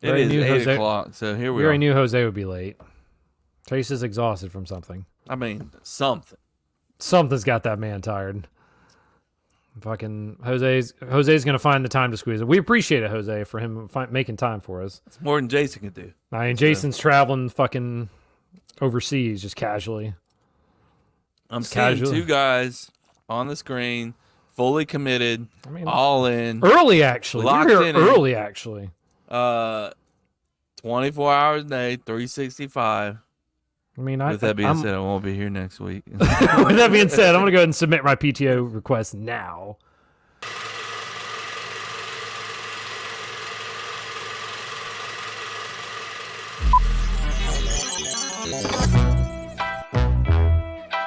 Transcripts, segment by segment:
It is 8 o'clock, so here we We are. already knew Jose would be late. Chase is exhausted from something. I mean, something. Something's got that man tired. Fucking Jose's gonna find the time to squeeze it. We appreciate it, Jose, for him making time for us. It's more than Jason could do. I mean, Jason's traveling fucking overseas just casually. I'm seeing two guys on the screen, fully committed, all in. Early, actually. Locked You're in. here early, actually. 24 hours a day, 365. I mean, with that being said, I won't be here next week. With that being said, I'm going to go ahead and submit my PTO request now.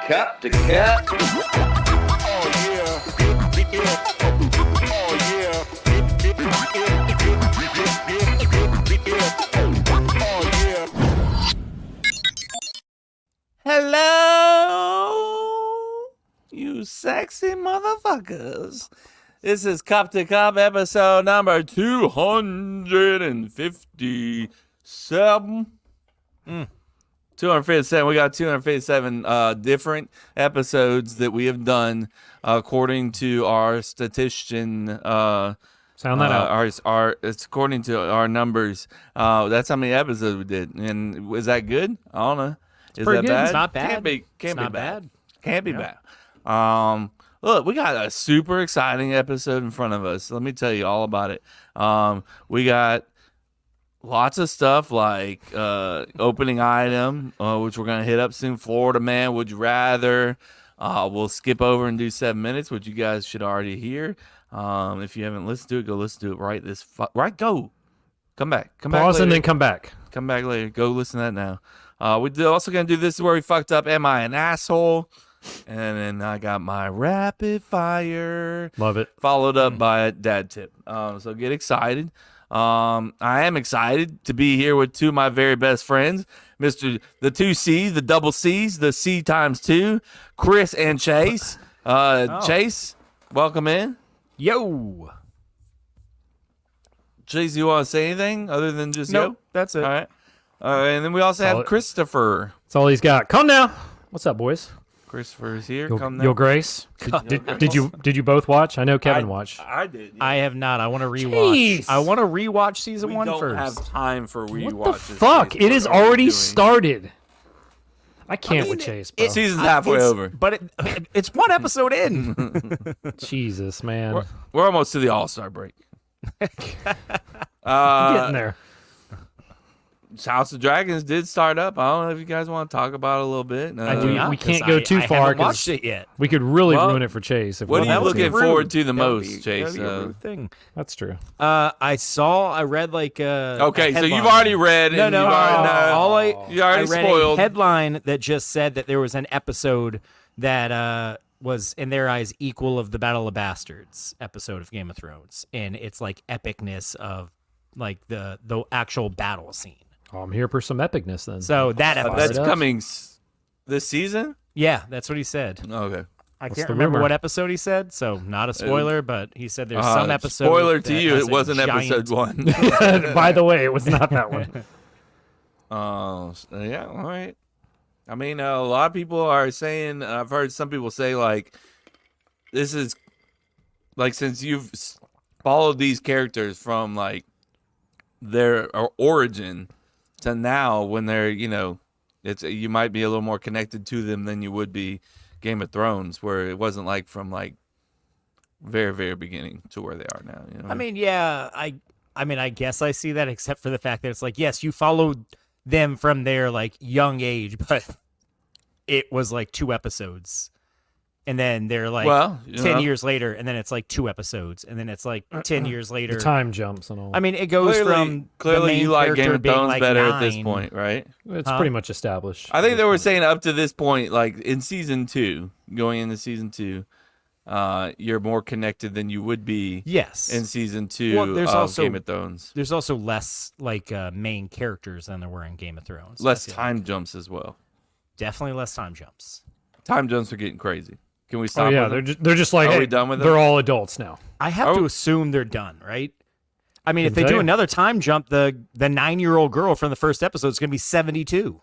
Cup to cup. Hello, you sexy motherfuckers. This is Cup to Cup episode number 257. 257. We got 257 different episodes that we have done according to our statistician. Sound that out. It's according to our numbers. That's how many episodes we did. And was that good? I don't know. Is that bad? It's not bad. Can't be bad. Can't be bad. Yeah. Look, we got a super exciting episode in front of us. Let me tell you all about it. We got lots of stuff like opening item, which we're gonna hit up soon. Florida Man, would you rather? We'll skip over and do 7 minutes, which you guys should already hear. If you haven't listened to it, go listen to it right go. Come back. Pause and then come back. Come back later. Go listen to that now. We're also going to do this where we fucked up. Am I an asshole? And then I got my rapid fire. Love it. Followed up by a dad tip. So get excited. I am excited to be here with two of my very best friends, Mr. the 2 C's, the double C's, the C times 2, Chris and Chase. Chase, welcome in. Yo. Chase, you want to say anything other than just Nope, yo? that's it. All right. And then we also have Christopher. That's all he's got. Come now. What's up, boys? Christopher is here. Come now. Your Grace. Did you both watch? I know Kevin watched. I did. Yeah. I have not. I want to rewatch. Jeez. I want to rewatch season 1 don't first. have time for rewatches. What the fuck? It is already started. I can't with Chase, bro. Season's halfway over. But it's one episode in. Jesus, man. We're almost to the All-Star break. Getting there. House of Dragons did start up. I don't know if you guys want to talk about it a little bit. We can't go too far haven't watched it yet. we could really ruin it for Chase. If What we are you wanted to. looking forward to the most, That'd Chase? be a rude thing. That's true. I read like Okay, a so you've headline. already read. And No. you've already, All you already I read spoiled. a headline that just said that there was an episode that was in their eyes equal of the Battle of Bastards episode of Game of Thrones, and it's like epicness of like the actual battle scene. Oh, I'm here for some epicness then. So that episode, That's coming this season. yeah, that's what he said. Okay. I What's can't the remember rumor? what episode he said, so not a spoiler, but he said there's some episode. Spoiler to that you, has it a wasn't giant- episode 1. By the way, it was not that one. Yeah, all right. I mean, a lot of people are saying, I've heard some people say, like, this is, like, since you've followed these characters from, like, their origin to now when they're, you might be a little more connected to them than you would be Game of Thrones, where it wasn't, like, from, like, very, very beginning to where they are now. You know? I mean, yeah, I guess I see that, except for the fact that it's like, yes, you followed them from their like young age, but it was like 2 episodes, and then they're like 10 years later, and then it's like 2 episodes, and then it's like 10 years later. The time jumps and all. I mean, it goes from clearly the main you like Game character of being, Thrones like, better at 9. this point, right? It's pretty much established. I think they were saying up to this point, like in season 2, going into season 2, you're more connected than you would be. Yes. In season 2 Well, there's of also- Game of Thrones. There's also less like main characters than there were in Game of Thrones. Less I feel time like. jumps as well. Definitely less time jumps. Time jumps are getting crazy. Can we stop? Oh yeah, with them? they're just like, Are we hey, done with they're them? all adults now. I have to assume they're done, right? I mean, if they Couldn't do tell you. another time jump, the 9-year-old girl from the first episode is going to be 72.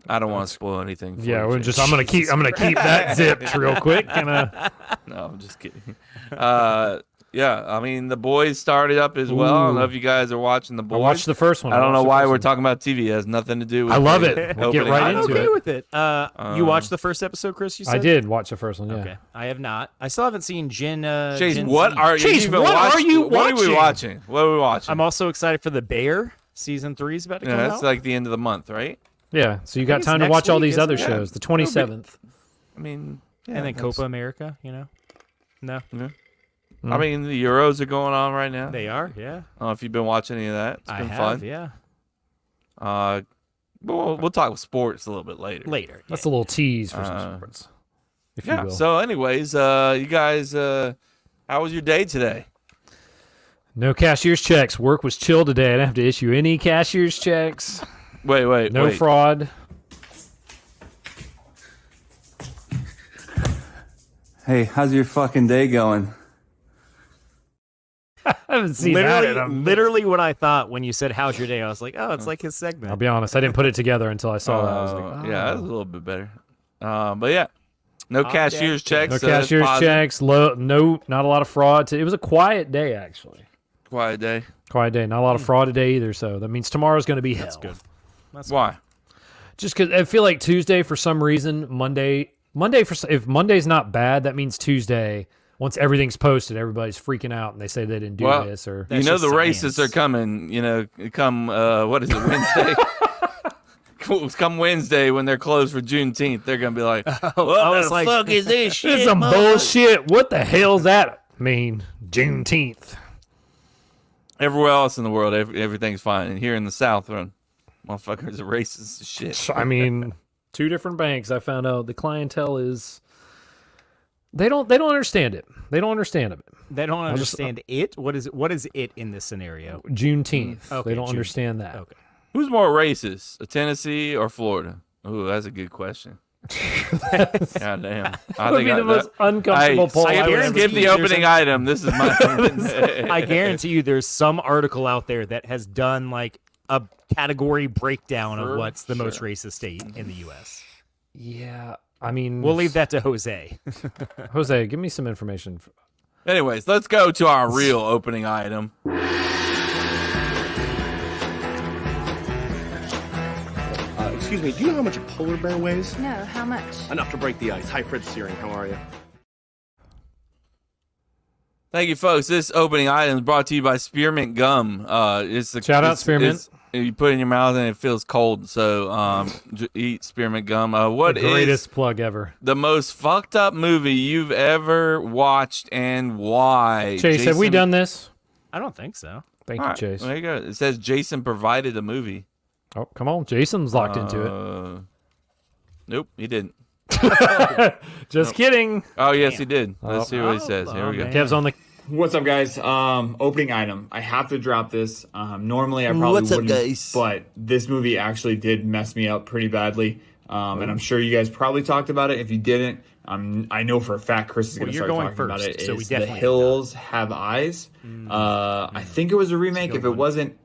I don't want to spoil anything. For Yeah, you, we're Jake. just. I'm gonna keep that zipped real quick. No, I'm just kidding. Yeah, I mean, The Boys started up as well. I don't know if you guys are watching The Boys. I watched the first one. I don't know watched the why first we're one. talking about TV. It has nothing to do with I love the it. We'll get opening right item. into Okay it. with it. You watched the first episode, Chris? You said I did watch the first one. Yeah. Okay, I have not. I still haven't seen Gen. Chase, Gen what Z. are you Chase, even what watch- are you What are we watching? What are we watching? I'm also excited for The Bear. Season 3 is about to Yeah, come that's out. like the end of the month, right? Yeah. So you got it's time to next watch all week, these other isn't it? shows. The 27th. I mean, yeah, and then that's- Copa America, No, I mean, the Euros are going on right now. they are. Yeah, I don't know if you've been watching any of that. It's I been have. fun. Yeah, We'll talk sports a little bit later. later. That's a little tease for some sports, if you Yeah. will. So, anyways, you guys, how was your day today? No cashier's checks. Work was chill today. I didn't have to issue any cashier's checks. Wait. No fraud. Hey, how's your fucking day going? I haven't seen that. Literally what I thought when you said "How's your day?" I was like, "Oh, it's like his segment." I'll be honest. I didn't put it together until I saw that. I was like, Yeah, that's a little bit better. But yeah, no cashier's checks. no so that's cashier's positive. checks. Not a lot of fraud. It was a quiet day, actually. Quiet day. Quiet day. Not a lot of fraud today either. So that means tomorrow's going to be hell. That's good. Why? Just because I feel like Tuesday for some reason, if Monday's not bad, that means Tuesday. Once everything's posted, everybody's freaking out and they say they didn't do Well, this or. You That's know just the science. racists are coming. Come what is it, Wednesday? Come Wednesday when they're closed for Juneteenth, they're gonna be like, "What I was the like, fuck is this shit?" It's some bullshit. What the hell's that mean? Juneteenth. Everywhere else in the world, everything's fine, and here in the South, motherfuckers are racist as shit. I mean, two different banks. I found out the clientele is. They don't understand it. They don't understand it. They don't just- understand it. What is it? What is it in this scenario? Juneteenth. Okay, They don't Juneteenth. understand that. Okay. Who's more racist, Tennessee or Florida? Ooh, that's a good question. God damn. That would be the most uncomfortable poll. I would ever Skip see. the opening item. This is my. I guarantee you, there's some article out there that has done like a category breakdown of For what's the most sure. racist state in the U.S. Yeah, I mean, We'll leave that to Jose. Jose, give me some information. Anyways, let's go to our real opening item. Excuse me, do you know how much a polar bear weighs? No, how much? Enough to break the ice. Hi, Fred Searing. How are you? Thank you, folks. This opening item is brought to you by Spearmint Gum. Shout out Spearmint. You put it in your mouth and it feels cold, so eat Spearmint Gum. What The is greatest plug ever. the most fucked up movie you've ever watched and why? Chase, have we Jason- done this? I don't think so. Thank All you, right, Chase. there you go. It says Jason provided the movie. Oh, come on. Jason's locked into it. Nope, he didn't. Just kidding. Oh, yes, he did. Let's see what he Oh, says. Here we go. man. Kev's on the. What's up, guys? Opening item. I have to drop this. Normally, I probably wouldn't, but this movie actually did mess me up pretty badly. And I'm sure you guys probably talked about it. If you didn't, I know for a fact Chris is going to you're start going talking about first, it. so we It's definitely The have Hills Have Eyes. I think it was a remake. If it wasn't,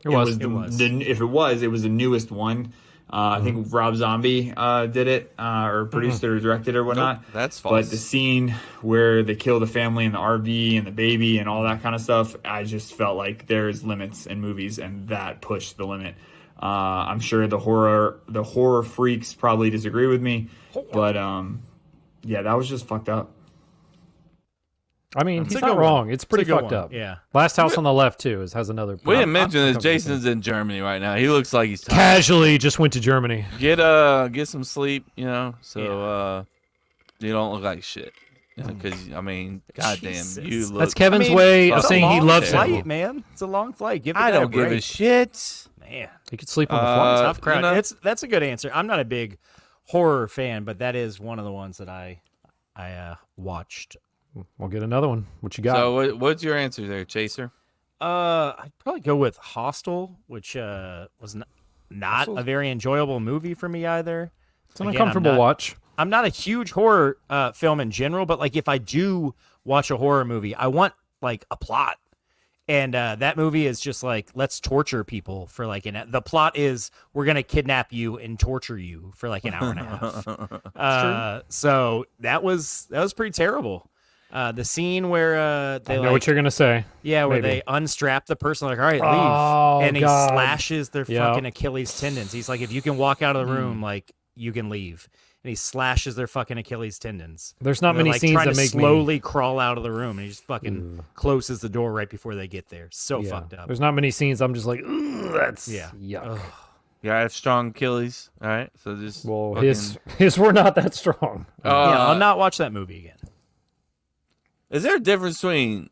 It was. if it was, it was the newest one. I think Rob Zombie did it, or produced it or directed it or whatnot. Nope, that's But false. the scene where they kill the family in the RV and the baby and all that kind of stuff, I just felt like there's limits in movies, and that pushed the limit. I'm sure the horror freaks probably disagree with me, but yeah, that was just fucked up. I mean, It's he's a not good wrong. one. It's pretty It's a good fucked one. up. Yeah. Last House on the Left, too, has another. We didn't mention this. uncomfortable Jason's thing. in Germany right now. He looks like he's tired. Casually just went to Germany. Get some sleep, so you don't look like shit. Because I mean, goddamn, Jesus. you look. That's Kevin's way of It's a saying he long loves flight, it. man. It's a long flight. Give the I guy don't a give break. a shit. Man, He could sleep on the flight. tough crowd. you know- That's a good answer. I'm not a big horror fan, but that is one of the ones that I watched. We'll get another one. What you got? So what's your answer there, Chaser? I'd probably go with Hostel, which was not a very enjoyable movie for me either. it's an Again, uncomfortable watch. I'm not a huge horror film in general, but like if I do watch a horror movie, I want like a plot And that movie is just like, let's torture people for like the plot is we're gonna kidnap you and torture you for like an hour and a half. So that was pretty terrible. The scene where they I know what you're gonna say. where maybe. they unstrap the person, like, all right, leave, Oh, and he God. slashes their Yep. fucking Achilles tendons. He's like, if you can walk out of the room, like you can leave. And he slashes their fucking Achilles tendons. There's not And they're, many like, scenes trying that to make slowly crawl out of the room, and he just fucking closes the door right before they get there. So me. fucked up. There's not many scenes. I'm just like, "Ugh, that's Yeah. yuck. Yeah, I have strong Achilles. All right, so just Well, fucking- his were not that strong. Yeah, I'll not watch that movie again. Is there a difference between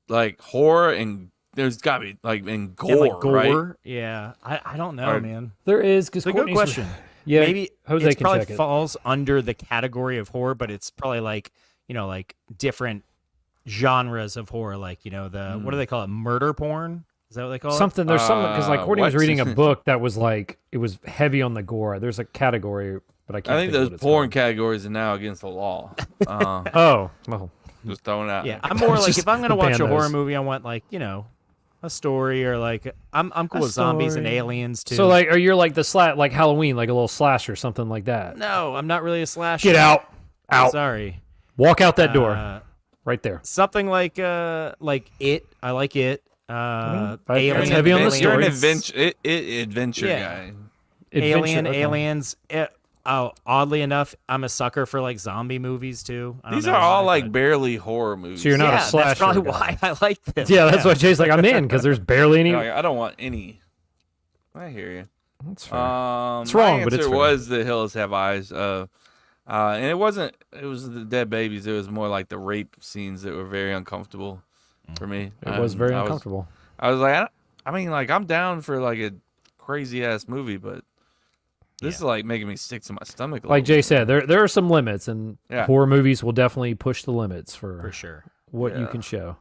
like horror and there's got to be like in gore, And, like, gore? right? Yeah, I don't know, Or- man. There is because It's a good question. Yeah, Maybe Jose it can probably check it. falls under the category of horror, but it's probably like, like different genres of horror, like, the what do they call it? Murder porn? Is that what they call it? Something there's something because like Courtney was what? reading a book that was like it was heavy on the gore. There's a category, but I can't. I think of those what it's porn called. categories are now against the law. Oh, well, Just throwing it out. Yeah, I'm more like, Just if I'm gonna watch a ban horror those. movie, I want like, a story, or like I'm cool with zombies and story. aliens too. so like, are you like the like Halloween, like a little slasher, something like that? no, I'm not really a slasher. Get out, out, Sorry. walk out that door, Uh, right there. something like it. I like it. It's Alien, heavy on the You're an stories. adventure Yeah. guy. Alien, okay. aliens. Oddly enough, I'm a sucker for like zombie movies too. I don't These know are all why, like but- barely horror movies. So you're not a yeah, slasher that's probably guy. why I like them. Yeah, that's why Jay's like, I'm in because there's barely any. Like, I don't want any. I hear you. That's fair. It's wrong, my but it's answer fair. was The Hills Have Eyes. And it wasn't. It was the dead babies. It was more like the rape scenes that were very uncomfortable for me. It was very I uncomfortable. I was like, I mean, like I'm down for like a crazy ass movie, but this is like making me sick to my stomach. A Like little Jay bit. said, there are some limits, and Yeah. horror movies will definitely push the limits for sure. what you Yeah. can show.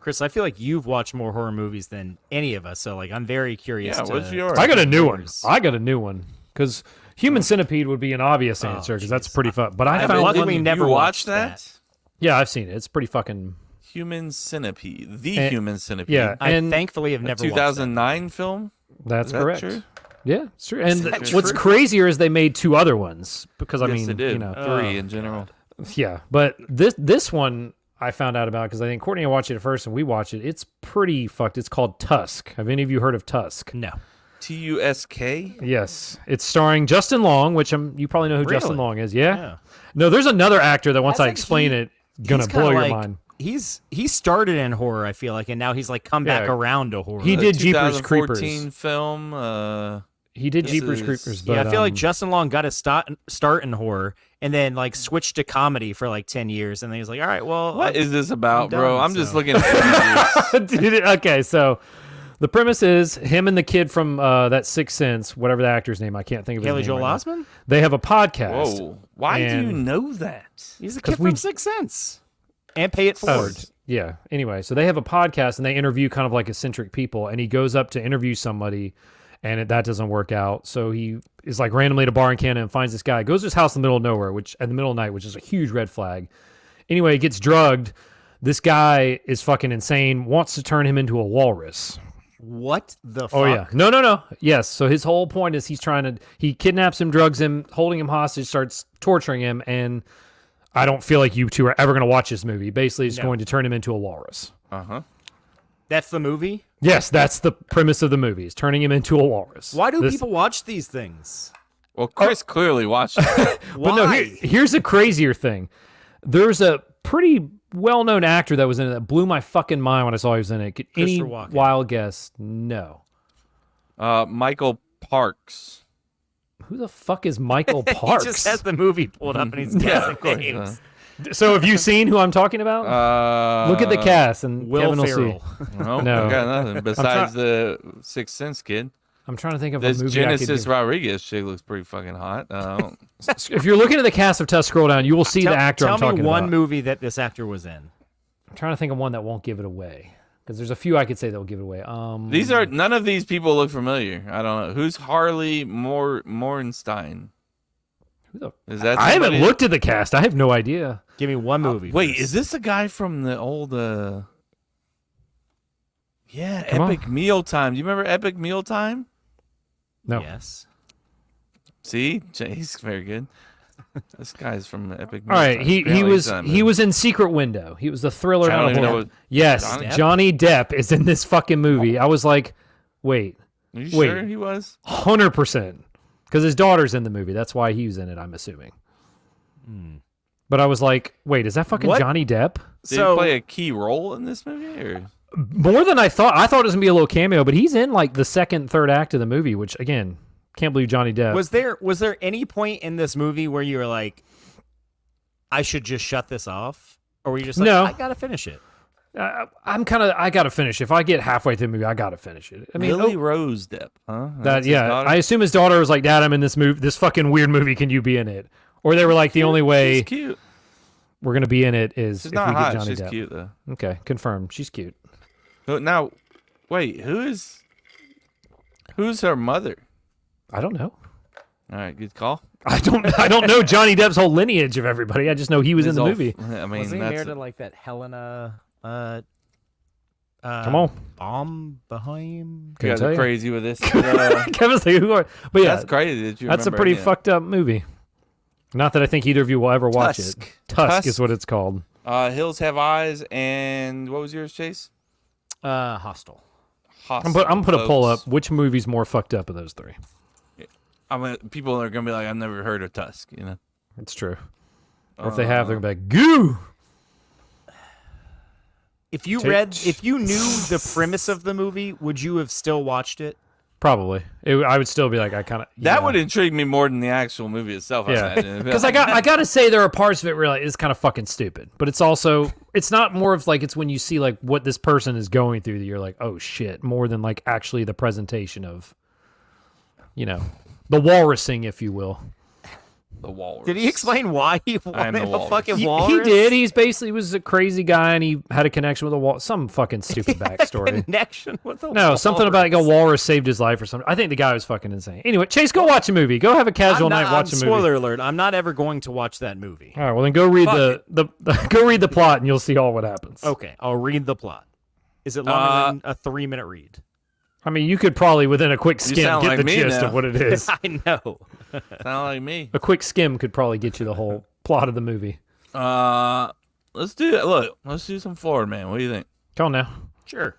Chris, I feel like you've watched more horror movies than any of us, so like I'm very curious. Yeah, what's yours? I got a new one. yours. I got a new one because Human Centipede would be an obvious answer because that's jeez. pretty fun. But I I've found luckily one. never you watched watched that? Yeah, I've seen it. It's pretty fucking. Human Centipede, the And- Human Centipede. Yeah, I and thankfully have never watched 2009 film. that's Is that correct. true? Yeah, it's true. And that what's true? crazier is they made two other ones because I Yes, mean, they did. you know, Three in general. yeah. But this one I found out about because I think Courtney watched it first and we watched it. It's pretty fucked. It's called Tusk. Have any of you heard of Tusk? that. No. Tusk. Yes, it's starring Justin Long, which you probably know who Justin Really? Long is. Yeah. Yeah. No, there's another actor that once I Hasn't explain he- it, gonna He's kinda blow your like- mind. He started in horror, I feel like, and now he's like come back Yeah. around to horror. He did Jeepers 2014 Creepers. film. He did This Jeepers is- Creepers, but Yeah, I feel like um, Justin Long got his start in horror and then like switched to comedy for like 10 years, and then he's like, all right, well, What is this about, I'm bro? done, I'm just so. looking at pictures. Dude, okay, so the premise is him and the kid from that Sixth Sense, whatever the actor's name, I can't think of his Haley name. Joel right now. Osment? They have a podcast. Whoa. Why do you And- know that? He's the 'Cause kid we- from Sixth Sense. And Pay It Oh, Forward. yeah. Anyway, so they have a podcast and they interview kind of like eccentric people, and he goes up to interview somebody, and that doesn't work out. So he is like randomly at a bar in Canada and finds this guy, goes to his house in the middle of nowhere, which at the middle of the night, which is a huge red flag. Anyway, he gets drugged. This guy is fucking insane, wants to turn him into a walrus. What the fuck? Oh yeah. No. Yes. So his whole point is he kidnaps him, drugs him, holding him hostage, starts torturing him, and I don't feel like you two are ever going to watch this movie. Basically, it's No. going to turn him into a walrus. Uh-huh. That's the movie? Yes, that's the premise of the movie, is turning him into a walrus. Why do This- people watch these things? Well, Chris clearly watched it. But Why? no, here's a crazier thing. There's a pretty well-known actor that was in it that blew my fucking mind when I saw he was in it. Could any Christopher Walken. wild guess? No. Michael Parks. Who the fuck is Michael He Parks? just has the movie pulled up and he's Yeah, guessing of course. names. So have you seen who I'm talking about? Look at the cast, and Will Kevin will Ferrell. see. No, No. I got nothing besides the Sixth Sense kid. I'm trying to think of This a movie I could Genesis do. Rodriguez chick looks pretty fucking hot. If you're looking at the cast of Tusk, scroll down. You will see the actor Tell I'm talking me one about. movie that this actor was in. I'm trying to think of one that won't give it away because there's a few I could say that will give it away. These are none of these people look familiar. I don't know who's Harley Morenstein. who the- Is that I haven't somebody? looked at the cast. I have no idea. Give me one movie. Wait, Chris. is this a guy from the old Yeah, Come on. Epic Mealtime. Do you remember Epic Mealtime? No. Yes. See, he's very good. This guy's from Epic All right, Mealtime. he Apparently was he's on he it. was in Secret Window. He was the thriller. I don't not a even know horror. what- Yes, Johnny Depp? Johnny Depp is in this fucking movie. I was like, wait, Are you wait. sure he was? 100%, because his daughter's in the movie. That's why he was in it. I'm assuming. But I was like, wait, is that fucking What? Johnny Depp? Did So- he play a key role in this movie? Or? More than I thought. I thought it was gonna be a little cameo, but he's in like the second, third act of the movie, which again, can't believe Johnny Depp. Was there any point in this movie where you were like, I should just shut this off? Or were you just like, No. I gotta finish it? I gotta finish. If I get halfway through the movie, I gotta finish it. I mean, Lily Rose Depp, huh? that That's his yeah. daughter? I assume his daughter was like, "Dad, I'm in this movie. This fucking weird movie. Can you be in it?" Or they were like, "The only way She's cute. we're gonna be in it is She's if not we get hot. Johnny She's Depp." cute though. Okay, confirmed. She's cute. But now, wait, who's her mother? I don't know. All right, good call. I don't know Johnny Depp's whole lineage of everybody. I just know he was in His the whole- movie. I mean, Was he that's married to like that Helena Come on. Bomb behind? you Couldn't guys tell are you. crazy with this. But, Kevin's like, who are? But yeah, that's crazy that you that's a remember pretty any of that. fucked up movie. Not that I think either of you will ever watch it. Tusk. Tusk is Tusk. what it's called. Hills Have Eyes, and what was yours, Chase? Hostile. I'm gonna put a poll folks. up. Which movie's more fucked up of those three? People are gonna be like, I've never heard of Tusk. You know, It's true. Or if they have, they're gonna be like, goo. If you Take- if you knew the premise of the movie, would you have still watched it? Probably. I would still be like, I kind of. that would intrigue me more than the actual movie itself. I Yeah, imagine. because I gotta say there are parts of it where like, it's kind of fucking stupid, but it's also it's not more of like it's when you see like what this person is going through that you're like, oh shit, more than like actually the presentation of, you know, the walrusing, if you will. the walrus. Did he explain why he am wanted the a walrus. fucking He walrus? did. He's basically was a crazy guy and he had a connection with a wall. Some fucking stupid backstory. Connection with the No, something about like a walrus. walrus saved his life or something. I think the guy was fucking insane. Anyway, Chase, go watch a movie. Go have a casual night, watch a movie. Spoiler alert! I'm not ever going to watch that movie. All right, well then go read Fuck the go read the plot and you'll see all what happens. Okay, I'll read the plot. Is it longer than a 3-minute read? I mean, you could probably within a quick skim sound get like the me gist now. of what it is. I know. Sound like me. A quick skim could probably get you the whole plot of the movie. Let's do it. Look, let's do some Florida Man. What do you think? Come on now. Sure.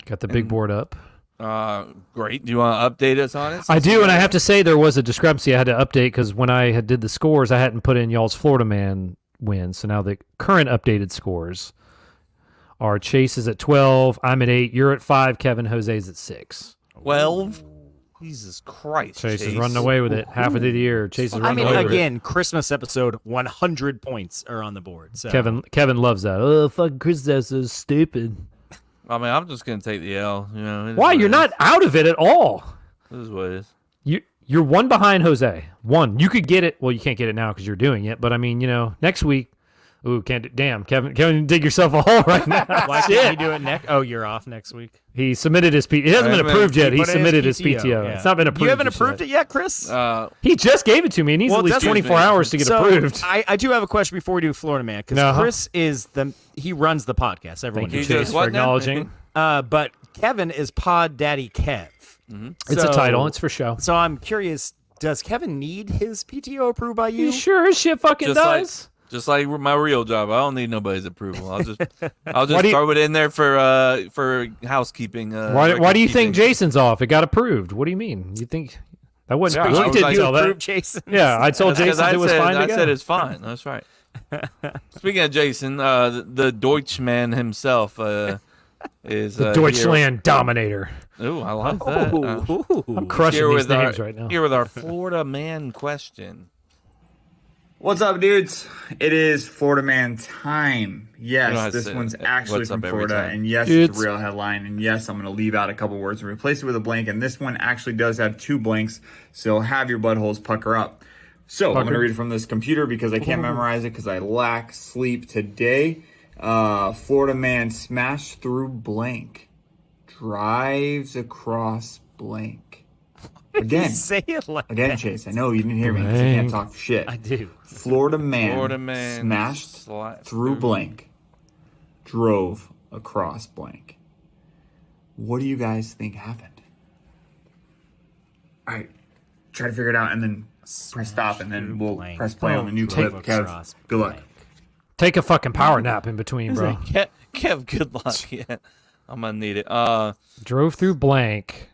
Got the big board up. Great. Do you want to update us on it? I do, and I have to say there was a discrepancy I had to update because when I had did the scores, I hadn't put in y'all's Florida Man win. So now the current updated scores are Chase is at 12, I'm at 8, you're at 5, Kevin, Jose's at 6. 12. Jesus Christ. Chase is running away with it. Half of the year, Chase is I running mean, away with it. again, Christmas episode, 100 points are on the board. So Kevin loves that. Oh, fucking Chris, that's so stupid. I mean, I'm just gonna take the L. You know. it is Why? what it You're is. not out of it at all. This is what it is. You're one behind Jose. One. You could get it. Well, you can't get it now because you're doing it. But I mean, next week. Ooh, can't do. Damn, Kevin, dig yourself a hole right now. why can't he do it next? Oh, you're off next week. He submitted his It hasn't been approved yet. He Put in submitted his PTO. PTO. Yeah. It's not been approved. You haven't just approved yet. it yet, Chris? He just gave it to me. It needs Well, at least doesn't- 24 hours to get So, approved. I do have a question before we do Florida Man because Uh-huh. Chris is he runs the podcast. Everyone Thank you, knows. He Chase, does for what now? acknowledging. But Kevin is Pod Daddy Kev. It's a title. It's for show. So I'm curious, does Kevin need his PTO approved by you? You sure as shit fucking does. Just like my real job, I don't need nobody's approval. I'll just Why do you- throw it in there for housekeeping. Why do you think record-keeping. Jason's off? It got approved. What do you mean? You think that wasn't? Yeah, you I was did like, tell that. Approved Jason? Yeah, I told That's 'cause Jason it was fine to I go. said it's fine. That's right. Speaking of Jason, the Deutschman himself is The Deutschland Dominator. Ooh, I like that. I'm crushing Here these with our names right now. here with our Florida Man question. What's up, dudes? It is Florida Man time. You don't have Yes, to this say one's it. actually What's from up every Florida, time. and yes, Dudes. it's a real headline, and yes, I'm going to leave out a couple words and replace it with a blank, and this one actually does have 2 blanks, so have your buttholes pucker up. So, I'm going to Pucker. read it from this computer because I can't memorize it because I lack sleep today. Florida Man smashed through blank. Drives across blank. Again, Say it like again, that. Chase. I know you didn't hear me because you can't talk shit. I do. Florida man smashed through blank, drove across blank. What do you guys think happened? All right, try to figure it out and then press stop and then we'll press play on the new clip. Kev, good luck. Take a fucking power nap in between, bro. Kev, good luck. Yeah, I'm gonna need it. Drove through blank.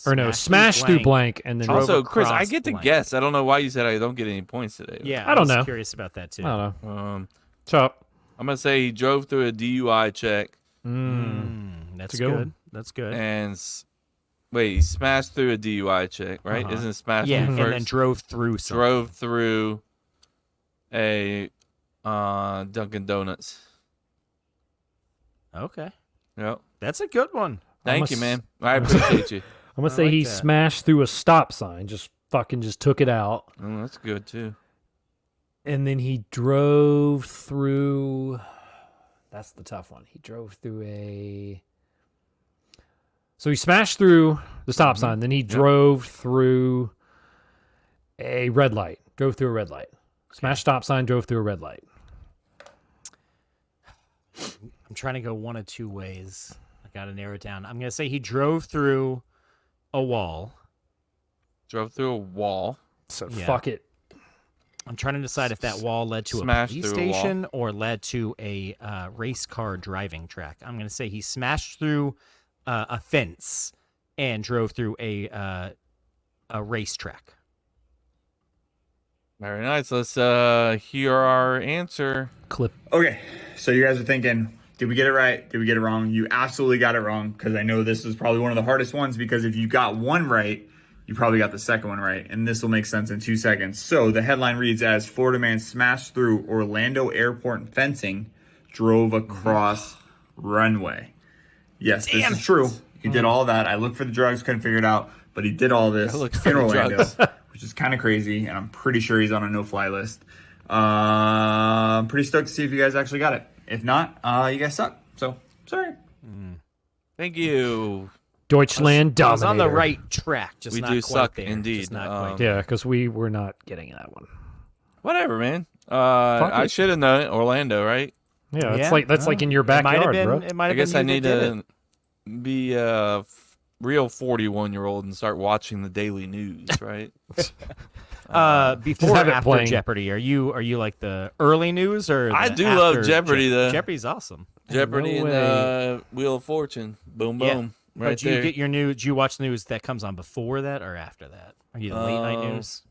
Or no, smashed through blank and then Also, drove Chris, I across get to blank. guess. I don't know why you said I don't get any points today. Yeah, I don't was know. Curious about that too. I don't know. Chop. I'm gonna say he drove through a DUI check That's a good good. one. That's good. and wait, he smashed through a DUI check, right? Uh-huh. Isn't it smashed Yeah, through and first? then drove through something. Drove through a Dunkin' Donuts. Okay, Yep. that's a good one. Thank you, s- man. I appreciate you. I'm gonna say like he that. smashed through a stop sign, just took it out, Oh, that's good too. and then he drove through. That's the tough one. He drove through a. So he smashed through the stop sign, then he drove through a red light. Drove through a red light. Smashed stop sign, drove through a red light. I'm trying to go one of two ways. I got to narrow it down. I'm going to say he drove through a wall. Drove through a wall. So Yeah. fuck it. I'm trying to decide if that wall led to a Smashed police through a wall. station or led to a race car driving track. I'm going to say he smashed through a fence and drove through a racetrack. Very nice. Let's hear our answer. Clip. Okay, so you guys are thinking, did we get it right? Did we get it wrong? You absolutely got it wrong because I know this is probably one of the hardest ones because if you got one right, you probably got the second one right, and this will make sense in 2 seconds. So the headline reads as Florida man smashed through Orlando airport fencing, drove across runway. Yes, this is true. He did all that. I looked for the drugs, couldn't figure it out, but he did all this looked for in the Orlando, drugs. which is kind of crazy, and I'm pretty sure he's on a no-fly list. I'm pretty stoked to see if you guys actually got it. If not, you guys suck. So, sorry. Thank you. Deutschland I was on the Dominator. right track, just We not do quite suck, there. indeed. Just not quite. Yeah, because we were not getting that one. Whatever, man. I it. should have known it. Orlando, right? Yeah, Yeah, that's like in your It might have backyard, been. bro. It might I have guess been I you need that did it. to be a real 41-year-old and start watching the daily news, right? Before have or it after playing. Jeopardy, are you like the early news or I the do love after Jeopardy, though. Jeopardy's awesome. Jeopardy no and Wheel of Fortune. Boom, Yeah, boom. Right but do you there. get your news? Do you watch the news that comes on before that or after that? Are you the late night news?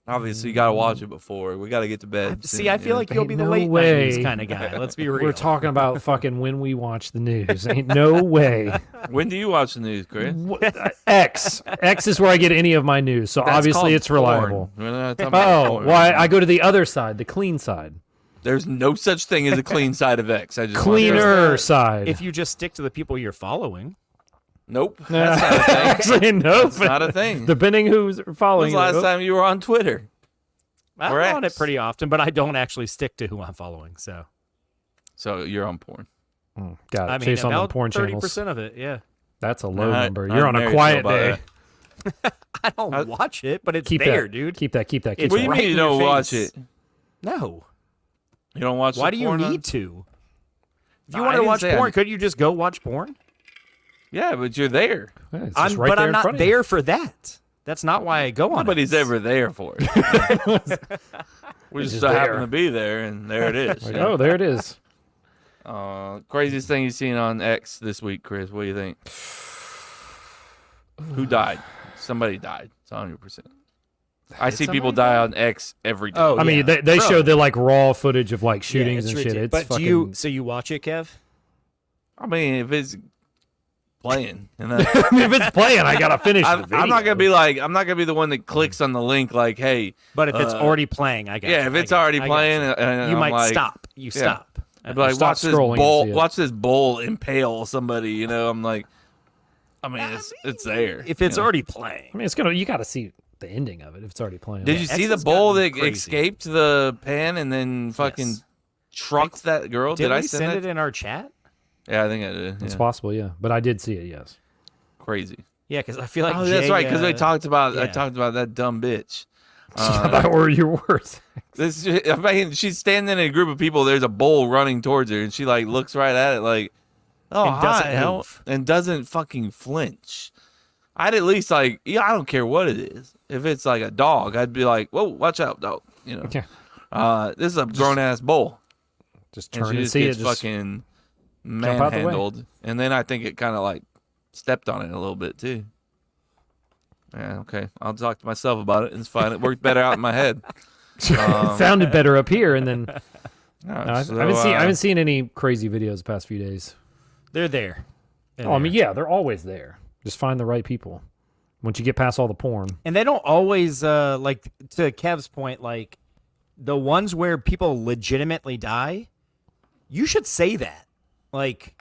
Obviously, you got to watch it before. We got to get to bed. See, soon, I feel yeah. like you'll be the no late way. night news kind of guy. Let's be real. We're talking about fucking when we watch the news. Ain't no way. When do you watch the news, Chris? X is where I get any of my news. So That's obviously called it's reliable. porn. We're not talking about Oh, porn. why? I go to the other side, the clean side, There's no such thing as a clean side of X. I just want to- cleaner side. if you just stick to the people you're following. Nope. That's not a thing. Actually, no. That's not a thing. Depending who's When following. was the you. last time you were on Twitter? I'm Or on it X. pretty often, but I don't actually stick to who I'm following. So So you're on porn. Got it. I mean, Chase on the about porn 30% channels. of it. Yeah, That's a low I- number. I'm You're on a married, quiet so about day. that. I don't watch it, but it's Keep there, that, dude. Keep that. Keep that. Keep It's What do that. you right mean you in your don't watch face. it? No. You don't watch Why the do you porn on- need to? If you I want to didn't watch say I porn, did. could you just go watch porn? Yeah, but you're there. Yeah, it's just right But there I'm in not front of you. there for that. That's not why I go on. Nobody's it. ever there for it. We just just so happen there. to be there, and there it is. Like, yeah. oh, there it is. Craziest thing you've seen on X this week, Chris? What do you think? Who died? Somebody died. It's 100%. I see people somebody die die? on X every day. Oh, I mean, yeah. they Bro. show the like raw footage of like shootings it's and shit. ridiculous. It's But fucking. do you? So you watch it, Kev? I mean, if it's playing, and I mean, if it's playing, I gotta finish the video. I'm not gonna be the one that clicks on the link like, hey, But if it's already playing, I got yeah, you. if I it's got you. already I got playing, you. and You I'm might like, stop. You yeah. stop. I'd be like, Stop watch this scrolling and bull, see it. watch this bull impale somebody. You know, I'm like, I mean, it's there. If it's you know? already playing, I mean, it's gonna. You gotta see the ending of it if it's already playing. Did you see the X has bull gotten that crazy. escaped the pen and then fucking Yes. trucked that girl? did Did I we send it in our chat? Yeah, I think I did. It's Yeah. possible, yeah. But I did see it. Yes. Crazy. Yeah, because I feel like Oh, that's Jay, right. Because I talked about yeah. that dumb bitch. That were your words. I mean, she's standing in a group of people. There's a bull running towards her, and she like looks right at it, like, "Oh, And doesn't hi," move. and doesn't fucking flinch. I'd at least like, yeah, I don't care what it is. If it's like a dog, I'd be like, "Whoa, watch out, dog!" You know. Yeah. This is a grown ass bull, Just and turn she and just see it. gets Just fucking out the way. manhandled, and then I think it kind of like stepped on it a little bit too. Yeah, okay. I'll talk to myself about it. It's fine. It worked better out in my head. found it better up here, and then No, I so, haven't seen any crazy videos the past few days. They're there. Oh, I mean, yeah, they're always there. Just find the right people. Once you get past all the porn, And they don't always like, to Kev's point, like the ones where people legitimately die, you should say that. Like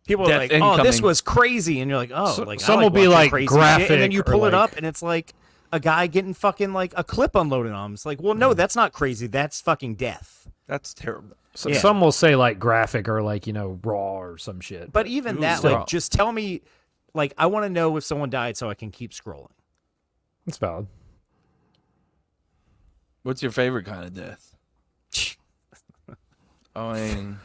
people are Death like, "Oh, this incoming. was crazy," and you're like, "Oh, So- like I some like will be, watching like, crazy graphic shit," and then you or, pull it like- up, and it's like a guy getting fucking like a clip unloaded on him. It's like, well, no, that's not crazy. That's fucking death. that's terrible. so, Yeah. some will say like graphic or like raw or some shit. But even Ooh, that, still. like, just tell me, like, I want to know if someone died so I can keep scrolling. It's valid. What's your favorite kind of death? I mean,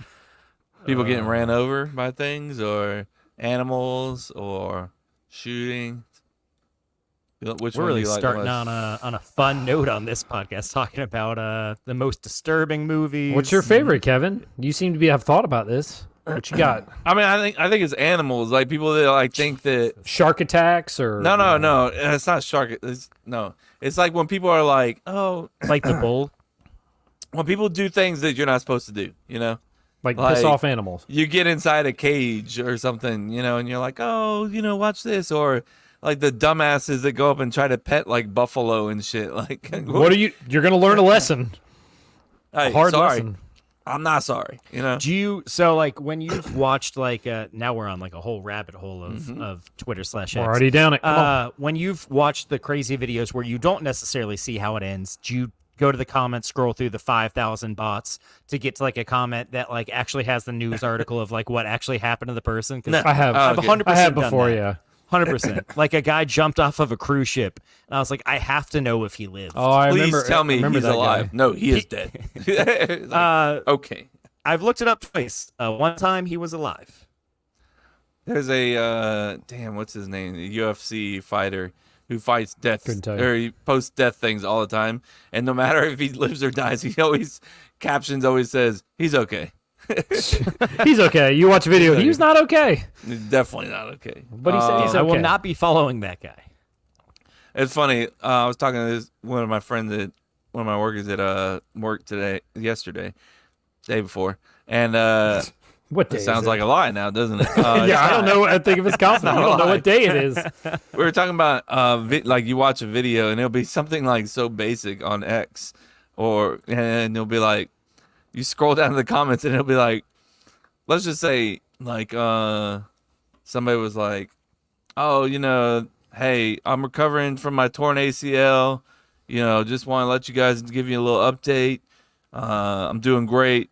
people getting ran over by things, or animals, or shooting. Which We're one really do you like starting most? on a fun note on this podcast, talking about the most disturbing movies. What's your favorite, Kevin? You seem to have thought about this. What you got? I mean, I think it's animals. Like people that like think that Shark attacks or no, it's not shark. It's like when people are like, oh, Like the bull? when people do things that you're not supposed to do. You know, like Like- piss off animals. you get inside a cage or something. You know, and you're like, oh, watch this, or like the dumbasses that go up and try to pet like buffalo and shit. Like, What are you? You're gonna learn a lesson. Hey, A hard sorry. lesson. I'm not sorry. You know. Do you, so like when you've watched like, now we're on like a whole rabbit hole of Twitter / X. We're already down it. Come on. When you've watched the crazy videos where you don't necessarily see how it ends, do you go to the comments, scroll through the 5,000 bots to get to like a comment that like actually has the news article of like what actually happened to the person? 'Cause No. I have. Oh, I've okay. 100% I have done before. that. Yeah. 100%. Like a guy jumped off of a cruise ship, and I was like, I have to know if he lived. Oh, I Please remember. tell me I remember he's that alive. guy. No, he is dead. Okay. I've looked it up twice. One time he was alive. There's a what's his name? A UFC fighter who fights death, Couldn't tell you. or he posts death things all the time, and no matter if he lives or dies, he always captions always says he's okay. He's okay. You watch a video. He's He was not okay. He's definitely not okay. But he said he's I will okay. not be following that guy. It's funny. I was talking to one of my friends at one of my workers at work yesterday, day before, and What day? it sounds is it? like a lie now, doesn't it? Yeah, I don't know. I think if it's confident, not you don't a know lie. what day it is. We were talking about like you watch a video and it'll be something like so basic on X, and it'll be like you scroll down to the comments and it'll be like, let's just say like somebody was like, oh, hey, I'm recovering from my torn ACL, just want to let you guys give you a little update. I'm doing great,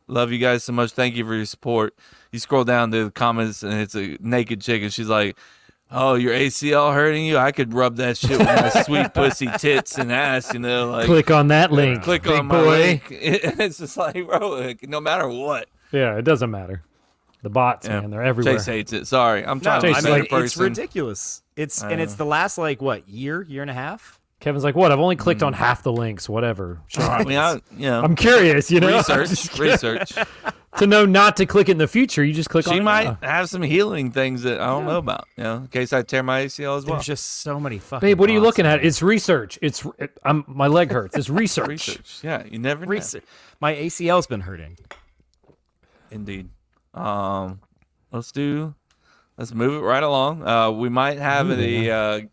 love you guys so much, thank you for your support. You scroll down to the comments and it's a naked chick and she's like, oh, your ACL hurting you? I could rub that shit with my sweet pussy tits and ass, like Click on that link. click big on my boy. link. It's just like, bro, like, no matter what. Yeah, it doesn't matter. The bots, Yeah. man, they're everywhere. Chase hates it. Sorry, I'm trying to Chase, be a like, better it's person. ridiculous. It's the last like what year and a half. Kevin's like, what? I've only clicked on half the links. Whatever. Sure. I mean, I'm curious. research. To know not to click it in the future, you just click on She it might now. have some healing things that I don't know about. In case I tear my ACL as well. There's just so many fucking. Babe, what are you bots, looking man. at? It's research. My leg hurts. It's research. Research. Yeah, you never know. Research. My ACL's been hurting. Indeed. Let's move it right along. We might have a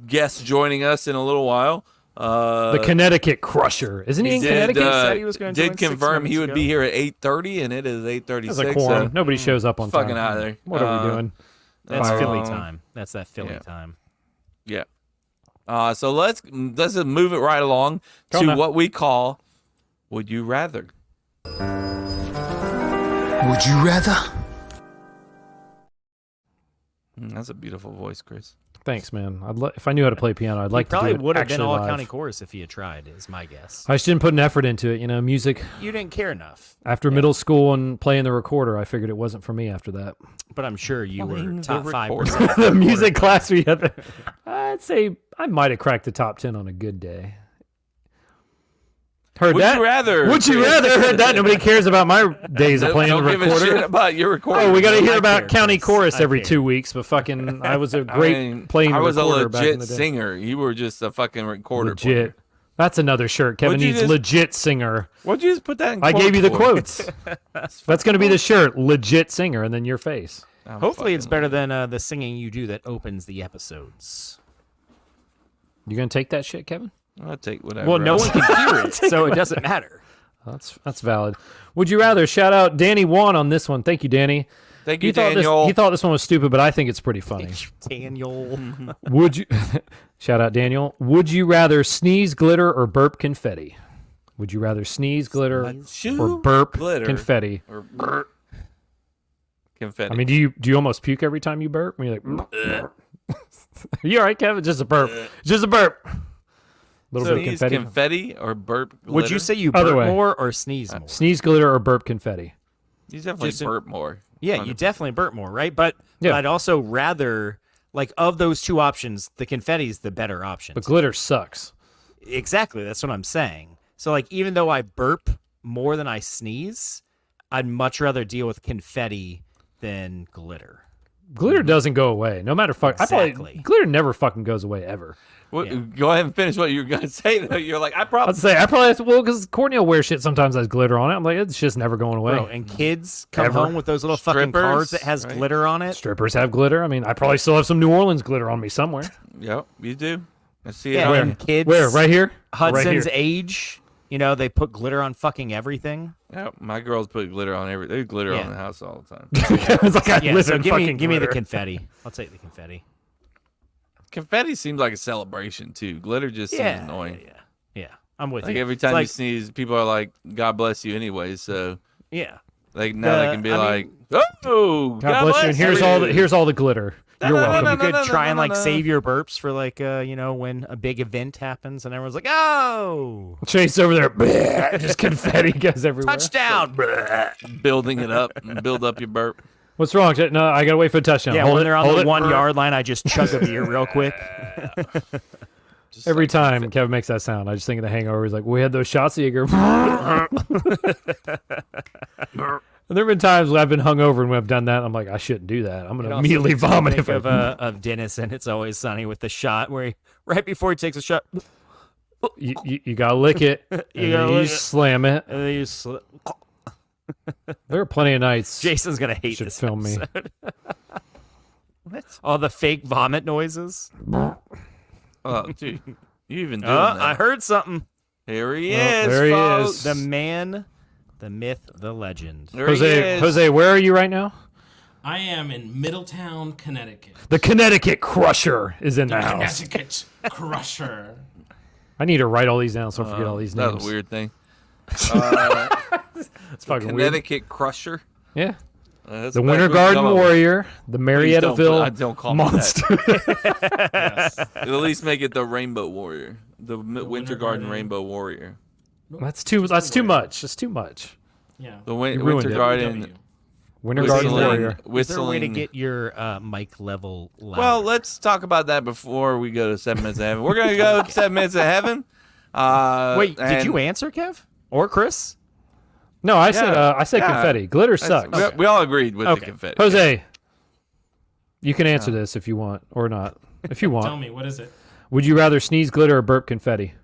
guest joining us in a little while. The Connecticut Crusher. Isn't he in Connecticut? said he was gonna join did 6 confirm he minutes would ago. be here at 8:30, and it is 8:36. That's a quorum. So Nobody shows up on time. fucking out of there. What are we doing? That's Um, Philly time. That's that Philly yeah. time. Yeah. So let's just move it right along Come to on. what we call Would You Rather. Would you rather? That's a beautiful voice, Chris. Thanks, man. If I knew how to play piano, I'd like to do Probably it would have been actually all live. county chorus if he had tried. Is my guess. I just didn't put an effort into it. Music. You didn't care enough. After middle school and playing the recorder, I figured it wasn't for me after that. But I'm sure you Playing were the top recorder. 5%. The music class we had. I'd say I might have cracked the top 10 on a good day. Heard Would that? you rather? Would you Chris? rather? Heard that? Nobody cares about my days of playing Don't the give a shit recorder. about your recorder. Oh, we got to hear I about care, county Chris. chorus I every care. 2 weeks, but fucking, I was a great playing I the was a recorder back in legit the day. singer. You were just a fucking recorder. Legit. player. That's another shirt. Kevin What'd you needs just- legit singer. What'd you just put that in? I gave you the quotes for? quotes. That's going to be the shirt. Legit singer, and then your face. I'm Hopefully, it's fucking- better than the singing you do that opens the episodes. You going to take that shit, Kevin? I'll take whatever. Well, no I one can hear it, so it doesn't matter. That's valid. Would you rather? Shout out Danny Wan on this one. Thank you, Danny. Thank you, He thought Daniel. he thought this one was stupid, but I think it's pretty funny. Daniel. Would you? Shout out Daniel. Would you rather sneeze glitter or burp confetti? Would you rather sneeze glitter or Shoo burp glitter. confetti? Or brr. Confetti. I mean, do you almost puke every time you burp? When you're like, you all right, Kevin? Just a burp. Just a burp. Little bit of sneeze confetti. confetti or burp glitter? Would you say you Other burp way. more or sneeze more? Sneeze glitter or burp confetti? You definitely Just a- burp more. Yeah, you definitely burp more, right? But Yeah. I'd also rather, like, of those two options, the confetti's the better option. But glitter sucks. Exactly, that's what I'm saying. So, like, even though I burp more than I sneeze, I'd much rather deal with confetti than glitter. Glitter doesn't go away, no matter fuck. Exactly. Glitter never fucking goes away ever. What, Yeah. Go ahead and finish what you were gonna say. Though you're like, I I'd probably say I probably have to, well, because Courtney will wear shit sometimes has glitter on it. I'm like, it's just never going away. Bro, and kids come Ever. home with those little fucking Strippers, cards that has right? glitter on it. Strippers have glitter. I mean, I probably still have some New Orleans glitter on me somewhere. Yep, you do. I see it. Yeah, on and you. kids. Where? Right here? Hudson's right here. Age. You know, they put glitter on fucking everything. Yep, my girls put glitter on every. They glitter Yeah. on the house all the time. It's like I Yeah, live so in give me fucking the glitter. confetti. I'll take the confetti. Confetti seems like a celebration too. Glitter just seems Yeah, annoying. yeah. I'm with Like you. every It's time you like, sneeze, people are like, "God bless you," anyway. So yeah. like now they The- can be I like, mean- "Oh, God bless you. And here's all the glitter. You're no, no, welcome. no, You could no, try no, and no, like no. save your burps for like you know, when a big event happens and everyone's like, oh, Chase over there. bleh, just confetti goes everywhere. touchdown. building it up, and build up your burp." What's wrong? No, I gotta wait for the touchdown. Yeah, hold when it, they're on hold the it. 1 yard line, I just chug a beer real quick. Every time Kevin makes that sound, I just think of the Hangover. He's like, "We had those shots of Jaeger." And there have been times when I've been hungover and when I've done that. I'm like, I shouldn't do that. I'm gonna immediately vomit Think if of Dennis and It's Always Sunny with the shot where he, right before he takes a shot, you gotta lick it. And You then gotta you lick it. slam it. and then you slip. There are plenty of nights. Jason's gonna hate should this film me. episode. All the fake vomit noises. Oh, dude, you even doing that? I heard something. Here he Well, is, there he folks. is. The man, the myth, the legend. There he Jose, is. Jose, where are you right now? I am in Middletown, Connecticut. The Connecticut Crusher is in the house. Connecticut Crusher. I need to write all these down so I forget all these That names. was a weird thing. It's fucking weird. Connecticut Crusher. Yeah. That's The best Winter we can Garden come up with. Warrior, the Please don't Marietaville call me that. Monster. Yes. At least make it the Rainbow Warrior, the Winter Garden Garden. Rainbow Warrior. That's too much. That's too much. Yeah. The ruined Winter it. Garden. W. Winter Garden Whistling, Warrior. Is there a way to whistling. get your mic level louder? Well, let's talk about that before we go to 7 Minutes of Heaven. We're gonna go to 7 Minutes of Heaven. wait, did and- you answer, Kev or Chris? No, I said Yeah. confetti. Glitter sucks. We all agreed with Okay. the confetti. Jose, you can answer this if you want or not. If you Tell want, me, what is it? would you rather sneeze glitter or burp confetti?